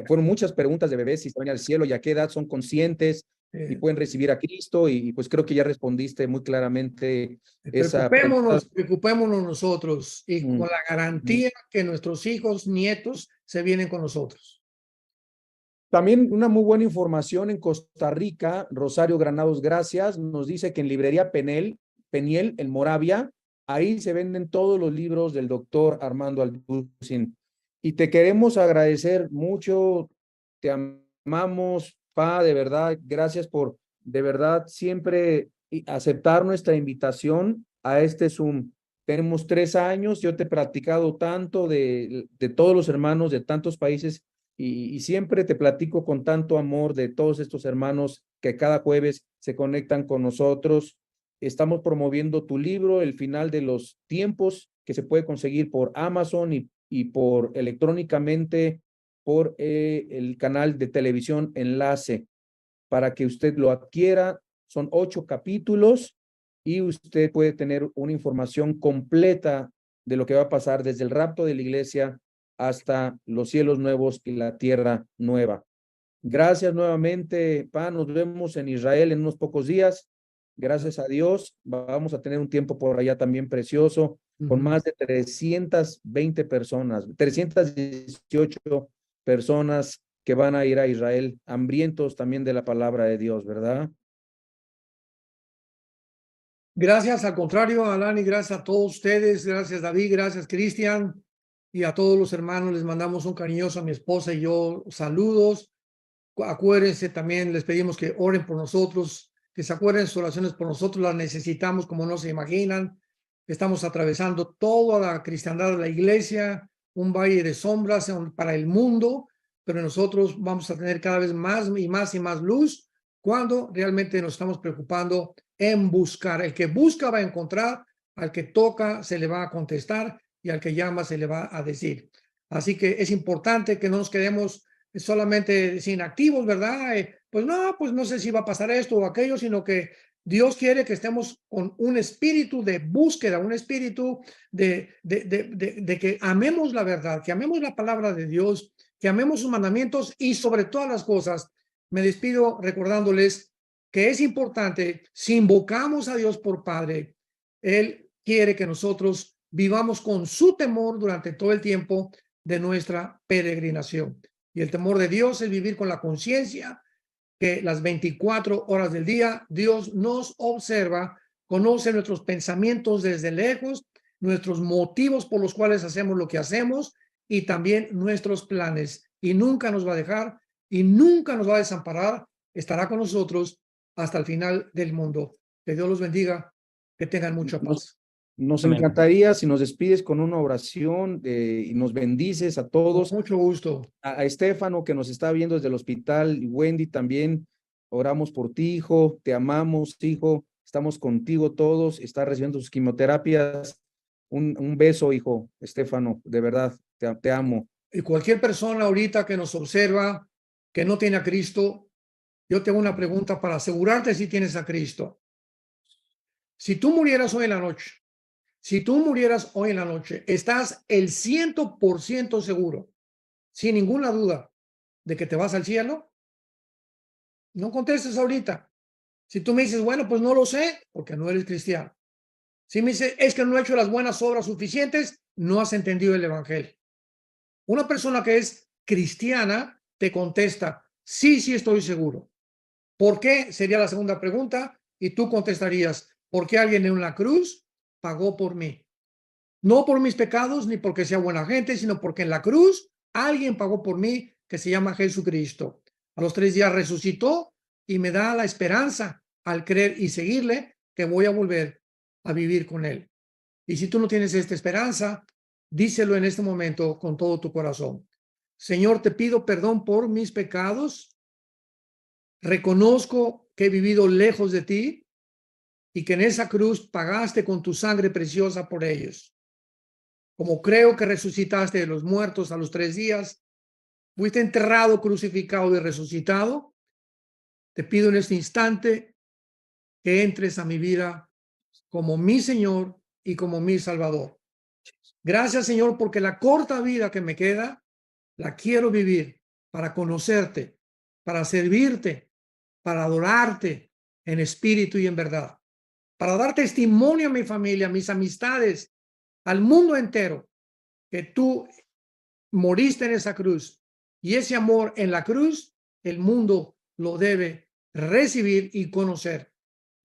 fueron muchas preguntas de bebés si se van al cielo y a qué edad son conscientes y pueden recibir a Cristo y pues creo que ya respondiste muy claramente esa pregunta. Preocupémonos nosotros y con la garantía que nuestros hijos, nietos se vienen con nosotros. También una muy buena información en Costa Rica, Rosario Granados, gracias, nos dice que en librería Peniel, en Moravia, ahí se venden todos los libros del doctor Armando Alducin. Y te queremos agradecer mucho, te amamos, Pa, de verdad, gracias por, de verdad, siempre aceptar nuestra invitación a este Zoom. Tenemos 3 años, yo te he platicado tanto de todos los hermanos de tantos países y siempre te platico con tanto amor de todos estos hermanos que cada jueves se conectan con nosotros. Estamos promoviendo tu libro, El final de los tiempos, que se puede conseguir por Amazon y por electrónicamente por el canal de televisión Enlace para que usted lo adquiera. Son 8 capítulos y usted puede tener una información completa de lo que va a pasar desde el rapto de la iglesia hasta los cielos nuevos y la tierra nueva. Gracias nuevamente, Pa. Nos vemos en Israel en unos pocos días. Gracias a Dios, vamos a tener un tiempo por allá también precioso, con más de 320 personas, 318 personas que van a ir a Israel, hambrientos también de la palabra de Dios, ¿verdad? Gracias, al contrario, Alan, y gracias a todos ustedes, gracias David, gracias Cristian, y a todos los hermanos les mandamos un cariñoso a mi esposa y yo, saludos. Acuérdense también, les pedimos que oren por nosotros, que se acuerden sus oraciones por nosotros, las necesitamos como no se imaginan. Estamos atravesando toda la cristiandad de la iglesia un valle de sombras para el mundo, pero nosotros vamos a tener cada vez más y más y más luz cuando realmente nos estamos preocupando en buscar. El que busca va a encontrar, al que toca se le va a contestar y al que llama se le va a decir. Así que es importante que no nos quedemos solamente inactivos, ¿verdad? Pues no sé si va a pasar esto o aquello, sino que Dios quiere que estemos con un espíritu de búsqueda, un espíritu de que amemos la verdad, que amemos la palabra de Dios, que amemos sus mandamientos y sobre todas las cosas, me despido recordándoles que es importante, si invocamos a Dios por Padre, Él quiere que nosotros vivamos con su temor durante todo el tiempo de nuestra peregrinación. Y el temor de Dios es vivir con la conciencia que las 24 horas del día Dios nos observa, conoce nuestros pensamientos desde lejos, nuestros motivos por los cuales hacemos lo que hacemos y también nuestros planes. Y nunca nos va a dejar y nunca nos va a desamparar. Estará con nosotros hasta el final del mundo. Que Dios los bendiga, que tengan mucha paz. Nos Amén. encantaría si nos despides con una oración y nos bendices a todos. Con mucho gusto. A Estefano, que nos está viendo desde el hospital, y Wendy también, oramos por ti, hijo, te amamos, hijo, estamos contigo todos, está recibiendo sus quimioterapias. Un beso, hijo, Estefano, de verdad, te amo. Y cualquier persona ahorita que nos observa, que no tiene a Cristo, yo tengo una pregunta para asegurarte si tienes a Cristo. Si tú murieras hoy en la noche, estás el 100% seguro, sin ninguna duda, de que te vas al cielo. No contestes ahorita. Si tú me dices, bueno, pues no lo sé, porque no eres cristiano. Si me dices, es que no he hecho las buenas obras suficientes, no has entendido el evangelio. Una persona que es cristiana te contesta, sí, sí estoy seguro. ¿Por qué? Sería la segunda pregunta. Y tú contestarías, porque alguien en una cruz pagó por mí. No por mis pecados ni porque sea buena gente, sino porque en la cruz alguien pagó por mí que se llama Jesucristo. A los 3 días resucitó y me da la esperanza al creer y seguirle que voy a volver a vivir con él. Y si tú no tienes esta esperanza, díselo en este momento con todo tu corazón. Señor, te pido perdón por mis pecados. Reconozco que he vivido lejos de ti y que en esa cruz pagaste con tu sangre preciosa por ellos. Como creo que resucitaste de los muertos a los 3 días, fuiste enterrado, crucificado y resucitado, te pido en este instante que entres a mi vida como mi Señor y como mi Salvador. Gracias, Señor, porque la corta vida que me queda, la quiero vivir para conocerte, para servirte, para adorarte en espíritu y en verdad, para dar testimonio a mi familia, a mis amistades, al mundo entero, que tú moriste en esa cruz y ese amor en la cruz, el mundo lo debe recibir y conocer.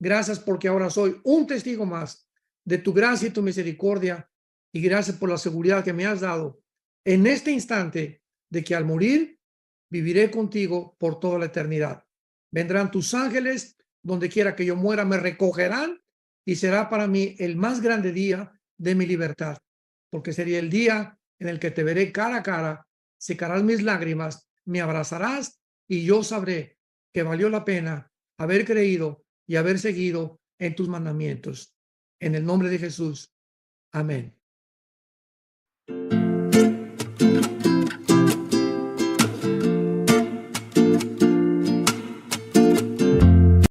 Gracias porque ahora soy un testigo más de tu gracia y tu misericordia y gracias por la seguridad que me has dado en este instante de que al morir viviré contigo por toda la eternidad. Vendrán tus ángeles, donde quiera que yo muera, me recogerán y será para mí el más grande día de mi libertad, porque sería el día en el que te veré cara a cara, secarás mis lágrimas, me abrazarás y yo sabré que valió la pena haber creído y haber seguido en tus mandamientos. En el nombre de Jesús. Amén.